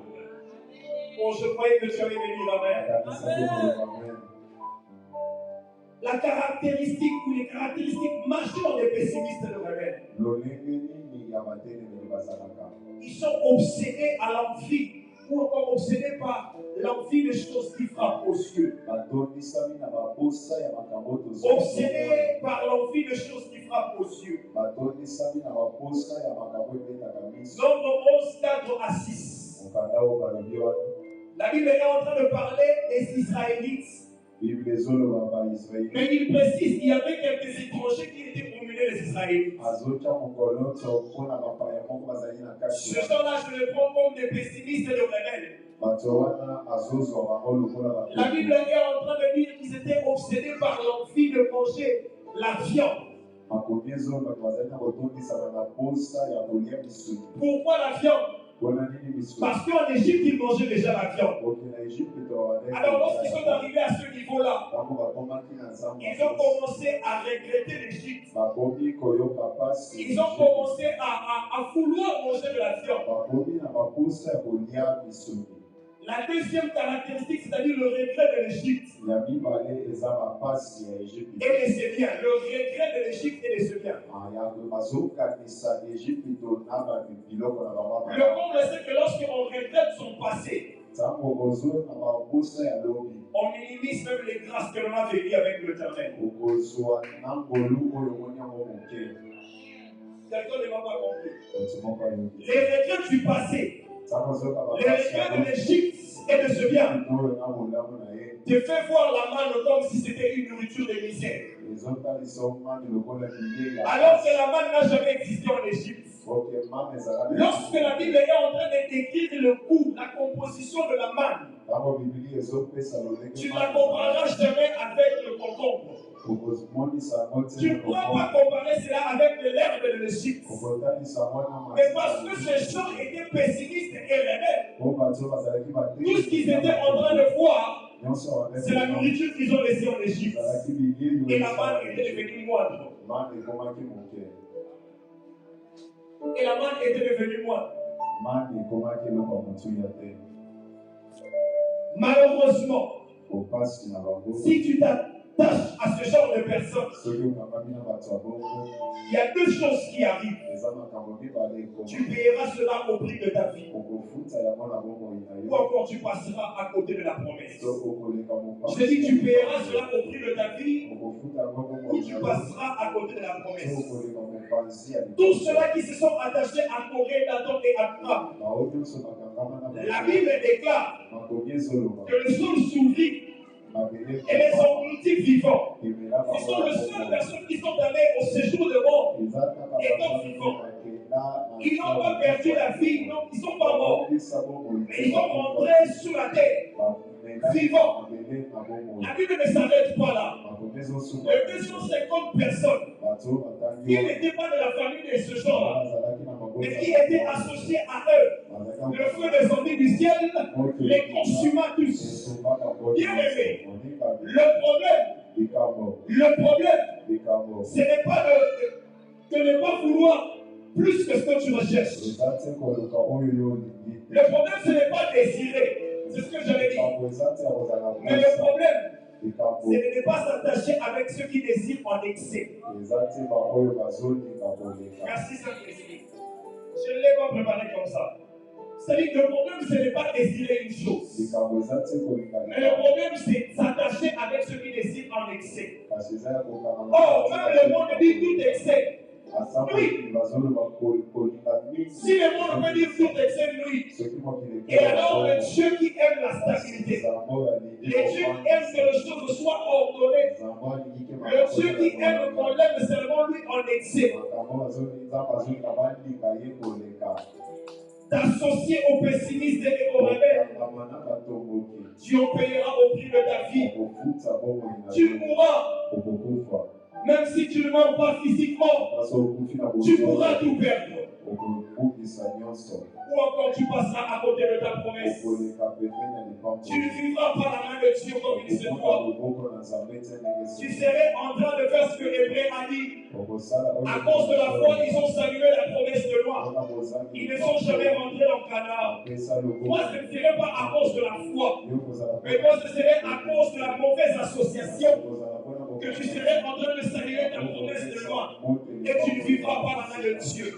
Oh, je croyais que tu allais me dire Amen. La caractéristique ou les caractéristiques majeures des pessimistes le révèlent. Ils sont obsédés à l'envie ou encore obsédés par l'envie des choses qui frappent aux yeux. Obsédés par l'envie des choses qui frappent aux yeux. Nombre 11, 4 à 6. La Bible est en train de parler des Israélites. Mais il précise qu'il y avait quelques étrangers qui étaient au milieu des Israélites. Ce gens-là, je le prends comme des pessimistes et de rebelles. La Bible est en train de dire qu'ils étaient obsédés par l'envie de manger la viande. Pourquoi la viande? Parce qu'en Égypte, ils mangeaient déjà la viande. Alors, lorsqu'ils sont arrivés à ce niveau-là, ils ont commencé à regretter l'Égypte. Ils ont commencé à vouloir manger de la viande. La deuxième caractéristique, c'est-à-dire le regret de l'Égypte. Et les Syriens. Le regret de l'Égypte et les Syriens. Le comble, c'est que lorsqu'on regrette son passé, on minimise même les grâces que l'on a vécues avec l'Éternel. Quelqu'un ne m'a pas compris. Les regrets du passé, les regrets de l'Égypte et de ce bien, te fait voir la manne comme si c'était une nourriture de misère. Alors que la manne n'a jamais existé en Égypte. Lorsque la Bible est en train de décrire le goût, la composition de la manne, tu ne la compareras jamais avec le concombre. Tu ne pourras pas comparer cela avec l'herbe de l'Égypte. Mais parce que ces gens étaient pessimistes et rebelles, tout ce qu'ils étaient en train de voir, c'est la nourriture qu'ils ont laissée en Égypte. Et la manne était devenue moindre. Et la manne était devenue moindre. Malheureusement, si tu t'attaches à ce genre de personnes, il y a deux choses qui arrivent. Tu paieras cela au prix de ta vie. Ou encore tu passeras à côté de la promesse. Je dis tu paieras cela au prix de ta vie. Ou tu passeras à côté de la promesse. Tous ceux-là qui se sont attachés à Corée, Dathan et Abraham, la Bible déclare que le sol s'ouvrit et les engloutis vivants. Ils sont les seules personnes qui sont allées au séjour de mort étant vivants. Ils n'ont pas perdu la vie, non, ils ne sont pas morts. Mais ils sont rentrés sous la terre, vivants. La Bible ne s'arrête pas là. Les 250 personnes qui n'étaient pas de la famille de ce genre-là, mais qui étaient associés à eux, le feu des zombies du ciel les consuma tous. Bien aimé, le problème, ce n'est pas de ne pas vouloir plus que ce que tu recherches. Le problème, ce n'est pas désirer. C'est ce que j'avais dit. Mais le problème, c'est de ne pas s'attacher avec ceux qui désirent en excès. Merci, Saint-Esprit. Je ne l'ai pas préparé comme ça. C'est-à-dire que le problème, ce n'est pas désirer une chose. Mais le problème, c'est s'attacher avec ceux qui désirent en excès. Oh, même le monde dit tout excès. Oui. Si le monde peut dire tout excès, oui. Et alors, le Dieu qui aime la stabilité, le Dieu qui aime que les choses soient ordonnées, le Dieu qui aime qu'on l'aime seulement lui en excès, t'associer aux pessimistes et aux rebelles, tu en payeras au prix de ta vie. Tu mourras. Même si tu ne meurs pas physiquement, tu pourras tout perdre. Ou encore tu passeras à côté de ta promesse. Tu ne vivras pas la main de Dieu comme il se doit. Tu serais en train de faire ce que Hébreu a dit. À cause de la foi, ils ont salué la promesse de loi. Ils ne sont jamais rentrés en Canaan. Toi, ce ne serait pas à cause de la foi, mais toi, ce serait à cause de la mauvaise association que tu serais en train de saluer ta promesse de loi et tu ne vivras pas la main de Dieu.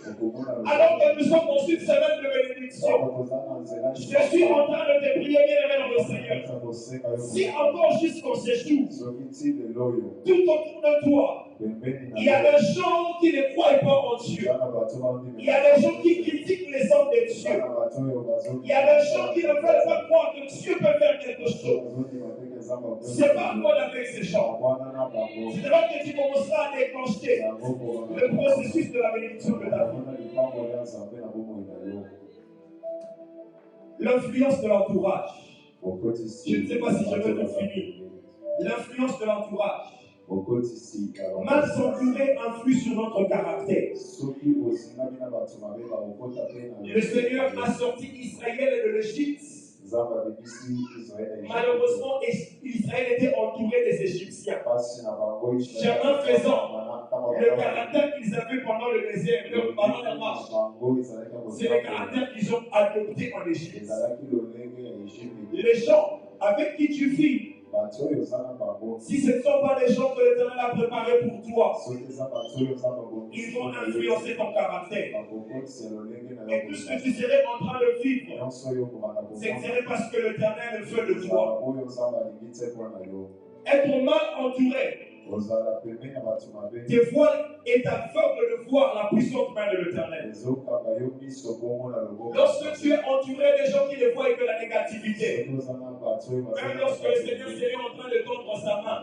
Alors que nous sommes dans une semaine de bénédiction, je suis en train de te prier, bien-aimé dans le Seigneur. Si encore jusqu'au séjour, tout autour de toi, il y a des gens qui ne croient pas en Dieu. Il y a des gens qui critiquent les hommes de Dieu. Il y a des gens qui ne veulent pas croire que Dieu peut faire quelque chose. C'est pas quoi avec ces gens. C'est là que tu commenceras à déclencher le processus de la bénédiction de ta vie. L'influence de l'entourage. Je ne sais pas si je peux te finir. L'influence de l'entourage. Mal s'entourer influe sur notre caractère. Le Seigneur a sorti Israël de l'Égypte. Malheureusement, Israël était entouré des Égyptiens. Chemin faisant, le caractère qu'ils avaient pendant le désert, pendant la marche, c'est le caractère qu'ils ont adopté en Égypte. Les gens avec qui tu vis, si ce ne sont pas les gens que l'Éternel a préparés pour toi, ils vont influencer ton caractère. Et tout ce que tu serais en train de vivre, ce serait parce que l'Éternel veut de toi. Être mal entouré te voile et t'aveugle de voir la puissante main de l'Éternel. Lorsque tu es entouré des gens qui ne voient que la négativité, même lorsque le Seigneur serait en train de tendre sa main,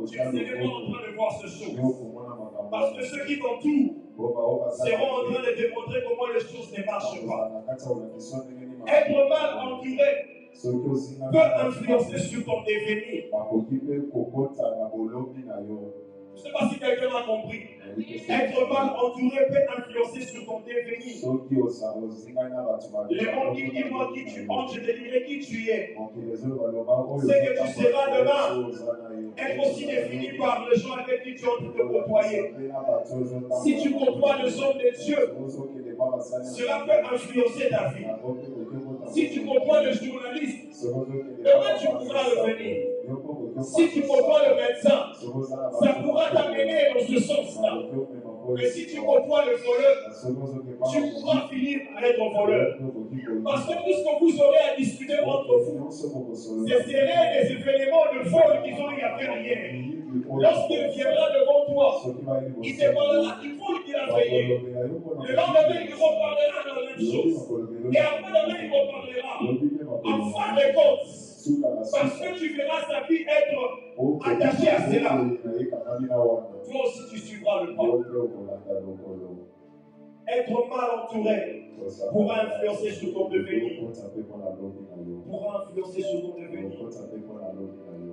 tu ne serais pas en train de voir ce chose. Parce que ceux qui t'entourent seront en train de te montrer comment les choses ne marchent pas. Être mal entouré peut influencer sur ton devenir. Je ne sais pas si quelqu'un a compris. Être mal entouré peut influencer sur ton devenir. Les gens qui disent moi qui tu es, je te dirai qui tu es. Ce que tu seras demain est aussi défini par les gens avec qui tu es en train de côtoyer. Si tu côtoies les hommes de Dieu, cela peut influencer ta vie. Si tu côtoies le journaliste, demain tu pourras revenir. Si tu côtoies le médecin, ça pourra t'amener dans ce sens-là. Mais si tu côtoies le voleur, tu pourras finir à être voleur. Parce que tout ce que vous aurez à discuter entre vous, ce seraient des événements de vol qu'ils ont eu à faire hier. Lorsqu'il viendra devant toi, il te parlera du vol qu'il a fait hier. Le lendemain, il reparlera de la même chose. Et après-demain, il reparlera. En fin de compte, parce que tu verras sa vie être attachée à cela, toi aussi tu suivras le pas. Être mal entouré pourra influencer sur ton devenir. Pourra influencer sur ton devenir.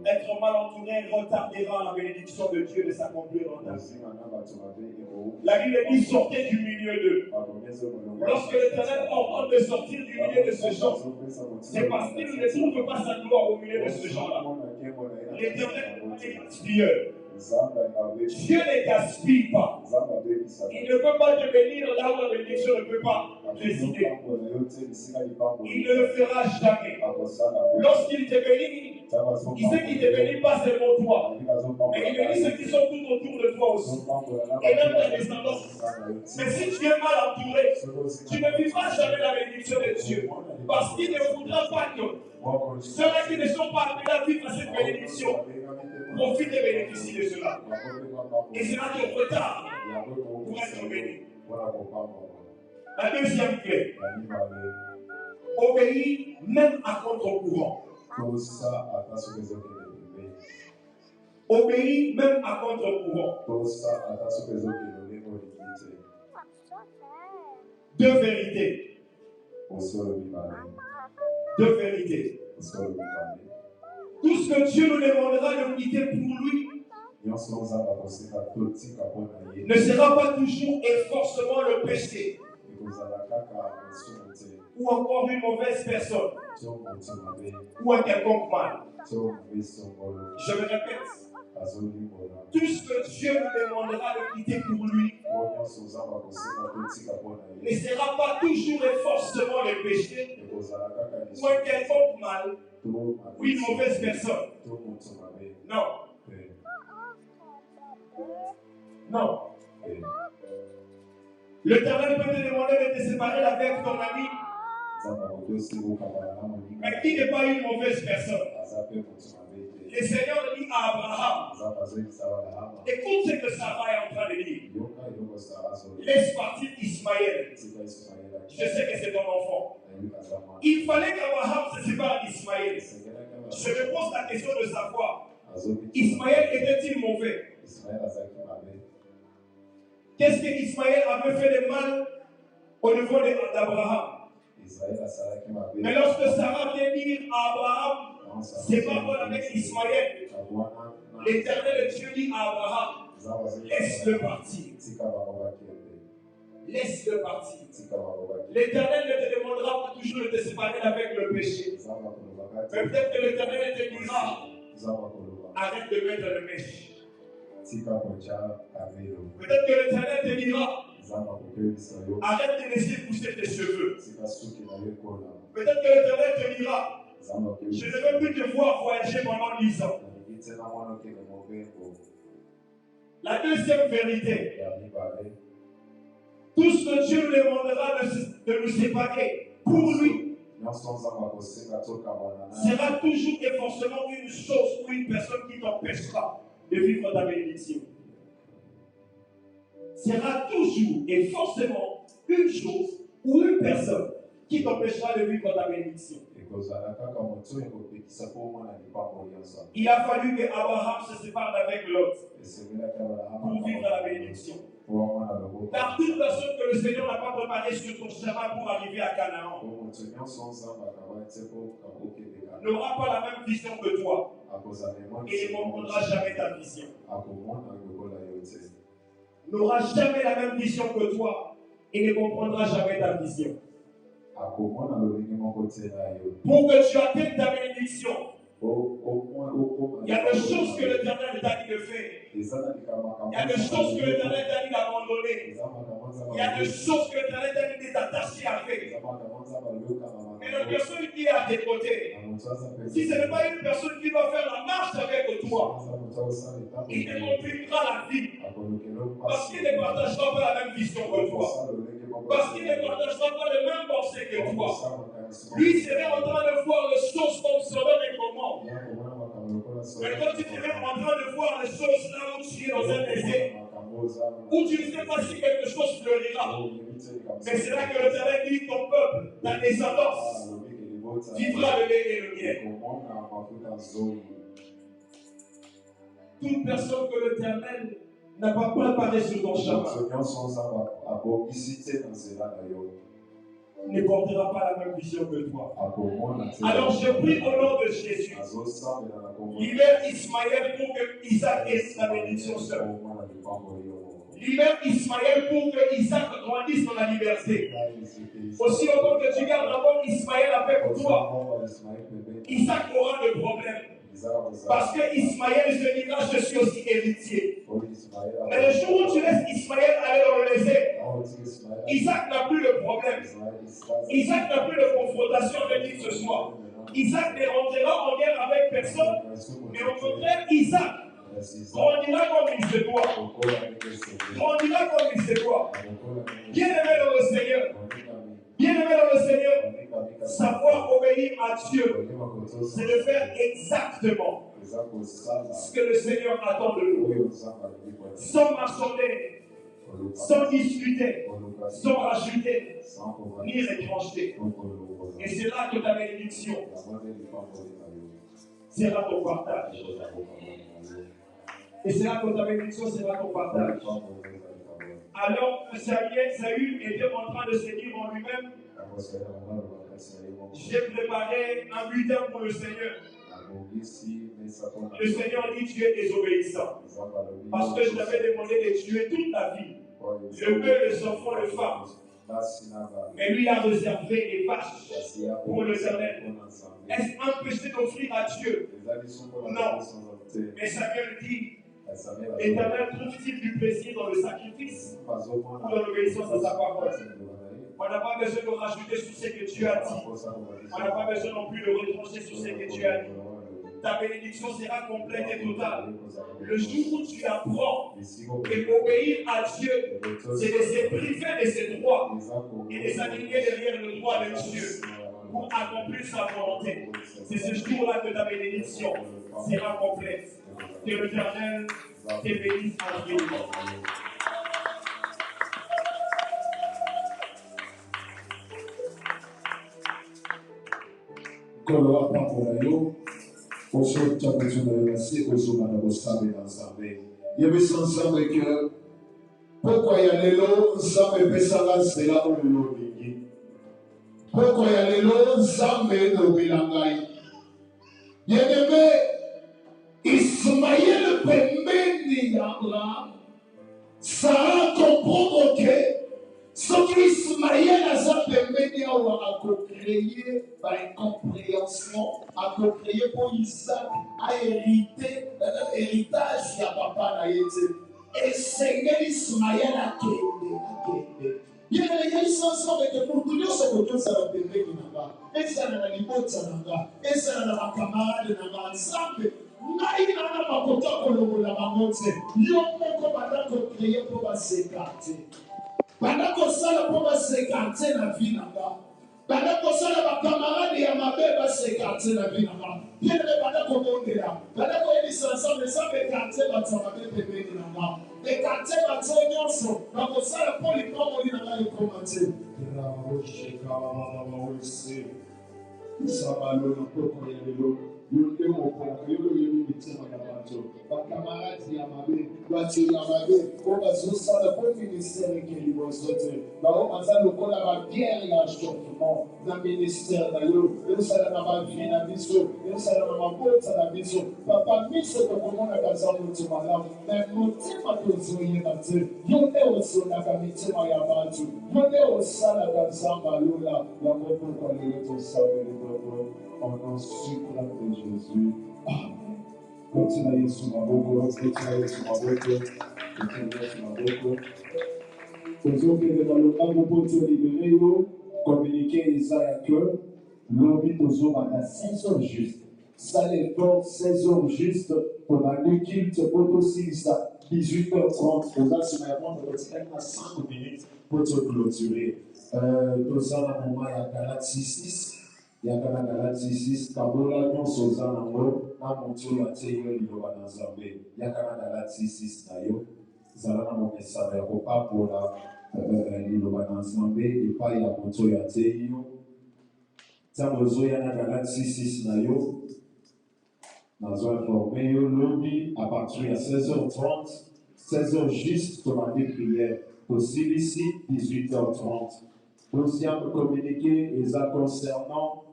Être mal entouré retardera la bénédiction de Dieu de s'accomplir en ta vie. La Bible dit sortez du milieu d'eux. Lorsque l'Éternel ordonne de sortir du milieu de ce genre, c'est parce qu'il ne trouve pas sa gloire au milieu de ce genre-là. L'Éternel est gaspilleur. Dieu ne gaspille pas. Il ne peut pas te bénir là où la bénédiction ne peut pas résider. Il ne le fera jamais. Lorsqu'il te bénit, il sait qu'il ne te bénit pas seulement toi, mais il bénit ceux qui sont tout autour de toi aussi. Et même ta descendance. Mais si tu es mal entouré, tu ne vivras jamais la bénédiction de Dieu. Parce qu'il ne voudra pas que ceux-là qui ne sont pas appelés à vivre cette bénédiction profitent et bénéficient de cela. Et c'est là trop tard pour être béni. La deuxième clé, obéis même à contre-courant. Obéis même à contre-courant. Deux vérités. Deux vérités. Tout ce que Dieu nous demandera de quitter pour lui ne sera pas toujours et forcément le péché. ou encore une mauvaise personne, ou un quelconque mal. Je me répète, tout ce que Dieu nous demandera de quitter pour lui ne sera pas toujours et forcément le péché, ou un quelconque mal, ou une mauvaise personne. Non. Non. L'Éternel peut te demander de te séparer avec ton ami, mais qui n'est pas une mauvaise personne. Le Seigneur dit à Abraham, écoute ce que Sarah est en train de dire. Laisse partir Ismaël. Je sais que c'est ton enfant. Il fallait qu'Abraham se sépare d'Ismaël. Je me pose la question de savoir, Ismaël était-il mauvais? Qu'est-ce que Ismaël avait fait de mal au niveau d'Abraham? Mais lorsque Sarah vient dire à Abraham, c'est pas bon avec Ismaël, l'Éternel Dieu dit à Abraham, laisse-le partir. Laisse-le partir. L'Éternel ne te demandera pas toujours de te séparer avec le péché. Mais peut-être que l'Éternel te dira, arrête de mettre le mèche. Peut-être que l'Éternel te dira, arrête de laisser pousser tes cheveux. Peut-être que l'Éternel te dira, je ne veux plus te voir voyager pendant 10 ans. La deuxième vérité, tout ce que Dieu nous demandera de nous séparer pour lui sera toujours et forcément une chose ou une personne qui t'empêchera de vivre ta bénédiction. Sera toujours et forcément une chose ou une personne qui t'empêchera de vivre ta bénédiction. Il a fallu qu'Abraham se sépare avec Lot pour vivre la bénédiction. Car toute personne que le Seigneur n'a pas préparée sur ton chemin pour arriver à Canaan n'aura pas la même vision que toi et ne comprendra jamais ta vision. N'aura jamais la même vision que toi et ne comprendra jamais ta vision. Pour que tu atteignes ta bénédiction, il y a des choses que l'Éternel t'a dit de faire. Il y a des choses que l'Éternel t'a dit d'abandonner. Il y a des choses que l'Éternel t'a dit de t'attacher à faire. Mais la personne qui est à tes côtés, si ce n'est pas une personne qui va faire la marche avec toi, il te compliquera la vie. Parce qu'il ne partagera pas la même vision que toi. Parce qu'il ne partagera pas les mêmes pensées que toi. Lui serait en train de voir les choses comme Sodome et Gomorrhe. Mais quand tu serais en train de voir les choses là où tu es dans un désert, où tu ne sais pas si quelque chose fleurira, mais c'est là que l'Éternel dit ton peuple, ta descendance, vivra le lait et le miel. Toute personne que l'Éternel n'a pas préparé sur ton chemin ne portera pas la même vision que toi. Alors je prie au nom de Jésus, libère Ismaël pour que Isaac ait la bénédiction seule. Libère Ismaël pour que Isaac grandisse dans la liberté. Aussi longtemps que tu gardes d'abord Ismaël avec toi, Isaac aura des problèmes. Parce que Ismaël se dira, je suis aussi héritier. Mais le jour où tu laisses Ismaël aller dans le désert, Isaac n'a plus de problème. Isaac n'a plus de confrontation avec qui que ce soit. Isaac ne rentrera en guerre avec personne, mais au contraire, Isaac grandira comme il se doit. Grandira comme il se doit. Bien-aimé dans le Seigneur. Bien-aimé dans le Seigneur, savoir obéir à Dieu, c'est de faire exactement ce que le Seigneur attend de nous. Sans marchander, sans discuter, sans rajouter, ni rétrancher. Et c'est là que ta bénédiction sera ton partage. Et c'est là que ta bénédiction sera ton partage. Alors que Saül était en train de se dire en lui-même, j'ai préparé un butin pour le Seigneur. Le Seigneur dit, tu es désobéissant. Parce que je t'avais demandé de tuer toute la vie. Le père, les enfants, les femmes. Mais lui, il a réservé les vaches pour l'Éternel. Est-ce un péché d'offrir à Dieu? Non. Mais Samuel dit, l'Éternel trouve-t-il du plaisir dans le sacrifice ou dans l'obéissance de sa parole? On n'a pas besoin de rajouter sur ce que Dieu a dit. On n'a pas besoin non plus de retrancher sur ce que Dieu a dit. Ta bénédiction sera complète et totale. Le jour où tu apprends et obéir à Dieu, c'est de se priver de ses droits et de s'aligner derrière le droit de Dieu pour accomplir sa volonté. C'est ce jour-là que ta bénédiction sera complète. Que l'Éternel te bénisse infiniment. Koloa pamola yo, oso chakutu na yasi, oso manabosabe na nzambe. Yebisa nzambe ke, pokwa ya lelo nzambe pesanga nzela oyo mingi. Pokwa ya lelo nzambe lobela ngai. Yebebe, Ismaël pembeni ya Abraham, Sarah comprendre que ce qu'Ismaël a permis à créer par incompréhension, à créer pour Isaac, à hériter l'héritage de papa Naïti. Et Seigneur Ismaël a créé. Il y a des sens avec le monde, tout ce que Dieu a permis de et ça n'a pas de et ça n'a pas de camarade, naina makota kolongola bangote yo moko bandako créer pour basekate bandako sala pour basekate na vie nanga bandako sala bakamarade ya mabe basekate na vie nanga yele bandako bondela bandako elisa ensemble ça bekate batsama bepembeni nanga bekate batsonyoso bako sala pour les pommes nanga ekomate bravo shekaba baba wese sabalo na poko ya lelo. Nous devons faire le camarade ya mabe, voiture ya mabe, on va se faire le ministère qui est libre sauter. On va faire le col à la bière et à chauffement dans le ministère d'ailleurs. Et ça va ma vie na biso, et ça va ma porte à la biso. Papa miso ko comment na kaza mutu madame, mais motima to zoye bate. Yo ne oso na kamitima ya batu. Yo ne osala kaza malula, la moto ko le to sabe le dobro. Au nom suprême de Jésus. Amen. Continuez sur ma boca, continuez sur ma boca, continuez sur ma boca. Aux autres, dans le nom pour te libérer, communiquer Isaïe que l'homme toujours à la saison juste. Ça les porte saison juste pour la nuit qu'il te porte aussi ça. 18h30, pour ça, c'est ma montre à 5 minutes pour te clôturer. Tout ça, dans le moment, il y a Galates 6. Yakana Galates 6, Kabola Konsoza Nango, Namontu Yateyo Liloba Nazambe, Yakana Galates 6 Nayo, Zalana Mokesa Yakopa Pola Liloba Nazambe, et pas Yamontu Yateyo, Tamozo Yana Galates 6 Nayo, Nazo informé Lobby à partir de 16h30, 16h juste pour la prière, possible ici 18h30. Deuxième communiqué, et ça concernant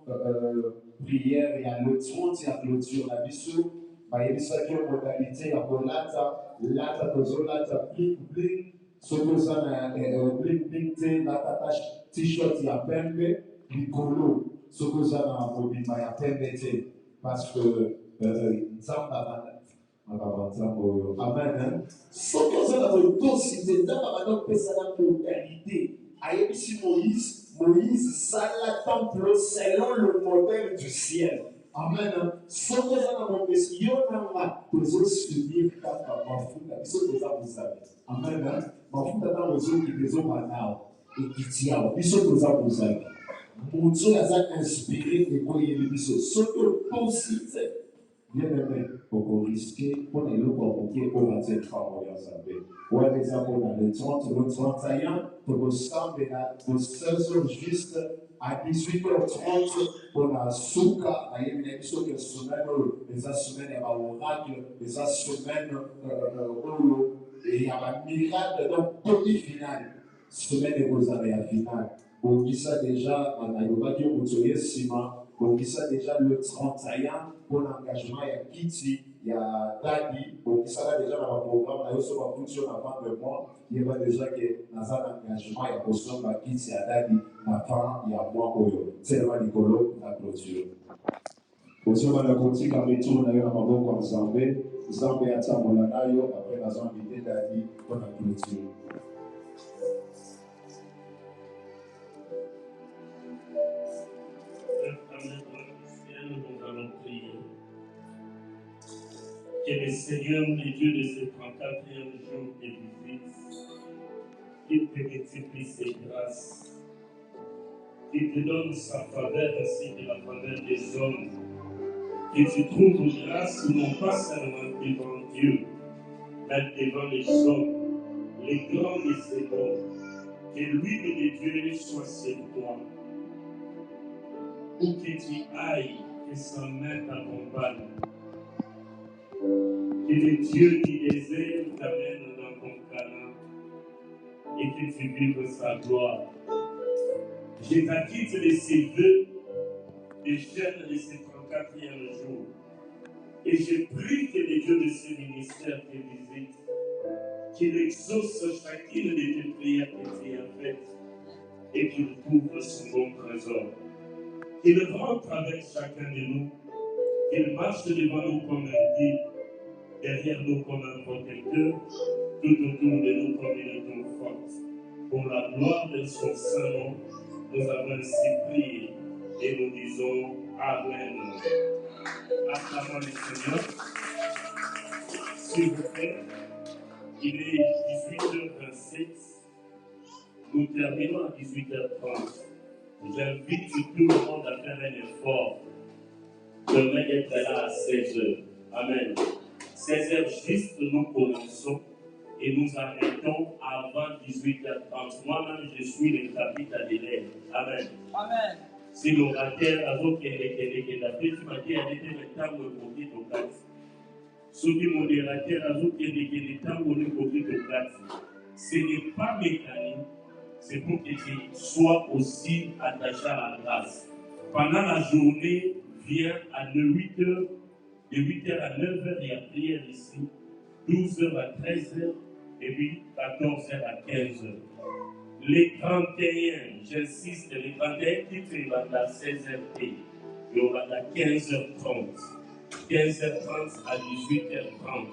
prière, il y a le 30 et la clôture. La biso, il y a des sacrées modalités, il y a lata, tozolata, bling, ce que ça a bling, lata, t-shirt, il y a pembe, licolo, ce que ça a mobile, il y a pembe, parce que Nzamba, amen. Ce que ça a possibilité, Nzamba, donc, c'est la modalité. Aïe, Moïse sala temple selon le modèle du ciel. Amen. Sans que ça n'a pas besoin, pour subir quand Mafuta, ils sont déjà vous savez. Amen. Mafuta dans le zone qui les ont banal et qui tient, ils sont déjà vous savez. Mon Dieu les a inspirés et quoi il est ce que possible. Bien aimé, pour risquer, pour les loups pour la tête favorable à sa paix. Ouais, les amours dans le 30, le 31, pour le sang de la 16h juste à 18h30 pour la souka, il y a une émission qui est semaine, les semaines, il y a un oracle, les semaines, et il y a un miracle, donc demi-finale, semaine et vous avez la finale. On dit ça déjà, on a eu Sima, on dit ça déjà le 31 pour l'engagement, il y a Kiti, il y a Dadi, donc ça a déjà dans le programme, il y a aussi ma fonction avant de moi, il y a déjà que dans un engagement, il y a besoin de qui c'est à Dadi, il y a moi, c'est le Nicolo, la clôture. Aussi, on va continuer à mettre dans le maboko Nzambe, Nzambe atambola nayo, après la zone invité Dadi pour la clôture. Nous allons prier. Que le Seigneur, le Dieu de ce 34e jour de visite, qu'il te multiplie ses grâces, qu'il te donne sa faveur ainsi que la faveur des hommes, que tu trouves grâce non pas seulement devant Dieu, mais devant les hommes, les grands et ces hommes, que l'huile de Dieu soit sur toi, pour que tu ailles, que sa main t'accompagne. Que le Dieu qui désire t'amène dans ton Canaan et que tu vives sa gloire. Je t'acquitte de ces vœux des jeunes de ce 34e jour. Et je prie que le Dieu de ce ministère te visite, qu'il exauce chacune de tes prières que tu as faites et qu'il couvre son bon trésor. Qu'il rentre avec chacun de nous, qu'il marche devant nous comme un guide, derrière nous comme un protecteur, tout autour de nous comme une tombe forte. Pour la gloire de son saint nom, nous avons ainsi prié et nous disons Amen. Acclamons le Seigneur. S'il vous plaît, il est 18h27. Nous terminons à 18h30. J'invite tout le monde à faire un effort. Demain être là à 16h. Amen. 16h juste, nous commençons et nous arrêtons avant 18h30. Moi-même, je suis le capitaine d'élèves. Amen. Amen. Si l'orateur a dit qu'il a fait, tu m'as dit qu'il était le temps où il faut au 4. Si le modérateur a dit qu'il était le temps où il faut au 4. Ce n'est pas mécanique, c'est pour que tu sois aussi attaché à la grâce. Pendant la journée, viens à 8h. De 8h à 9h, il y a prière ici. 12h à 13h. Et puis 14h à 15h. Les 31, j'insiste, les 31 titres, il va à 16h. Il va à 15h30. 15h30 à 18h30.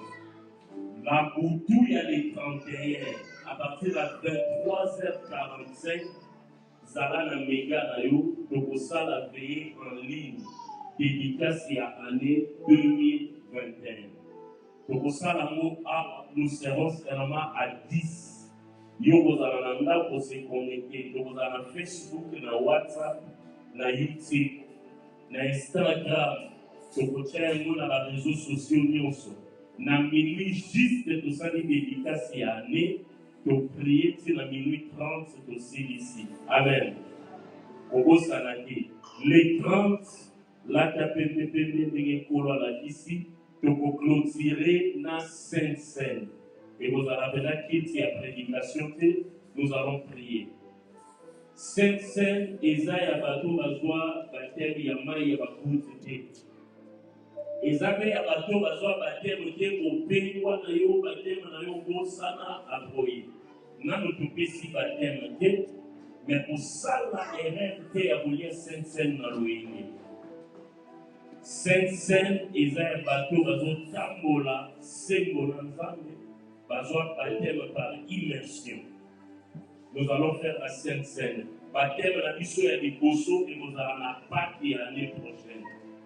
Là où tout il y a les 31, à partir de 23h45, Zala na méga nayo, donc ça la veillée en ligne. Dédicace à l'année 2021. Donc, ça, nous serons seulement à 10. Nous allons se connecter. Nous allons Facebook, na WhatsApp, na YouTube, na Instagram. Nous allons dans les réseaux sociaux. Na minuit juste, tout ça, les dédicaces à l'année. Nous prions na minuit 30, aussi ici. Amen. Les 30. La KPPP ici, pour clôturer la Sainte Seine. Et vous allez là qui est à prédication, nous allons prier. Sainte Seine, Esaïe Abato, Bazoa, Baptême, Yamaï, Yabakoute. Esaïe Abato, Bazoa, Baptême, au pays, Wanayo, Baptême, Nayo, Bosana, Aboye. Nous ne pouvons pas Baptême, mais pour ça, la RRT a voulu Sainte Seine dans le Sainte Seine, Esaïe Bateau, Bazo Tambola, Sengola, Nzambe, Bazo baptême par immersion. Nous allons faire la Sainte Seine. Baptême, la mission est des Bosso et nous allons la Pâques l'année prochaine.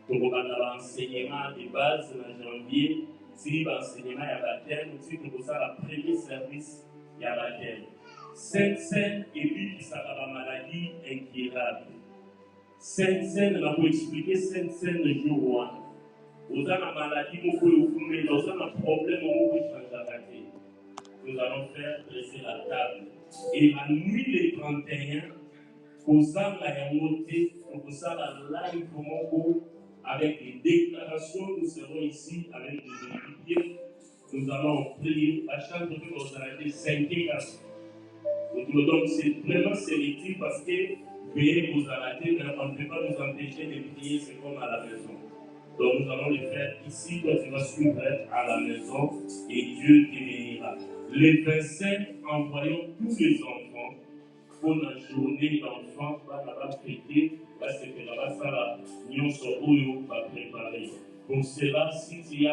Donc, on va avoir l'enseignement de base en janvier. Si l'enseignement est à baptême, si nous avons la premier service, il y a baptême. Sainte Seine, et puis, ça va la maladie incurable. Sainte Seine, on va expliquer Sainte Seine le jour 1. Vous avez la maladie, vous pouvez vous avez un problème, vous pouvez changer la maladie. Nous allons faire dresser la table. Et la nuit des 31, vous avez la montée, vous avez la live avec les déclarations. Nous serons ici avec les équipiers. Nous allons prier. À chaque fois que vous avez 5 cas. Donc c'est vraiment sélectif parce que veuillez vous arrêter, mais on ne peut pas nous empêcher de prier, c'est comme à la maison. Donc nous allons le faire ici, toi tu vas suivre à la maison et Dieu te bénira. Les 25, envoyons tous les enfants pour la journée d'enfants, va fêter, va se faire ça là, nous sommes va préparer. Pour cela, si Dieu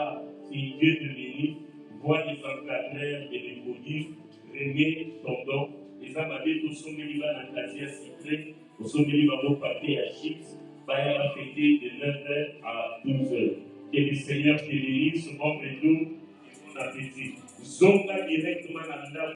te bénit, vois les encadreurs et les bodies, remets ton don. Les amadés, tous sont mis dans la casier cyclée, tous sont mis dans le papier à chips, va fêter de 9h à 12h. Que le Seigneur te bénisse, bon nous et bon appétit. Zonga directement dans la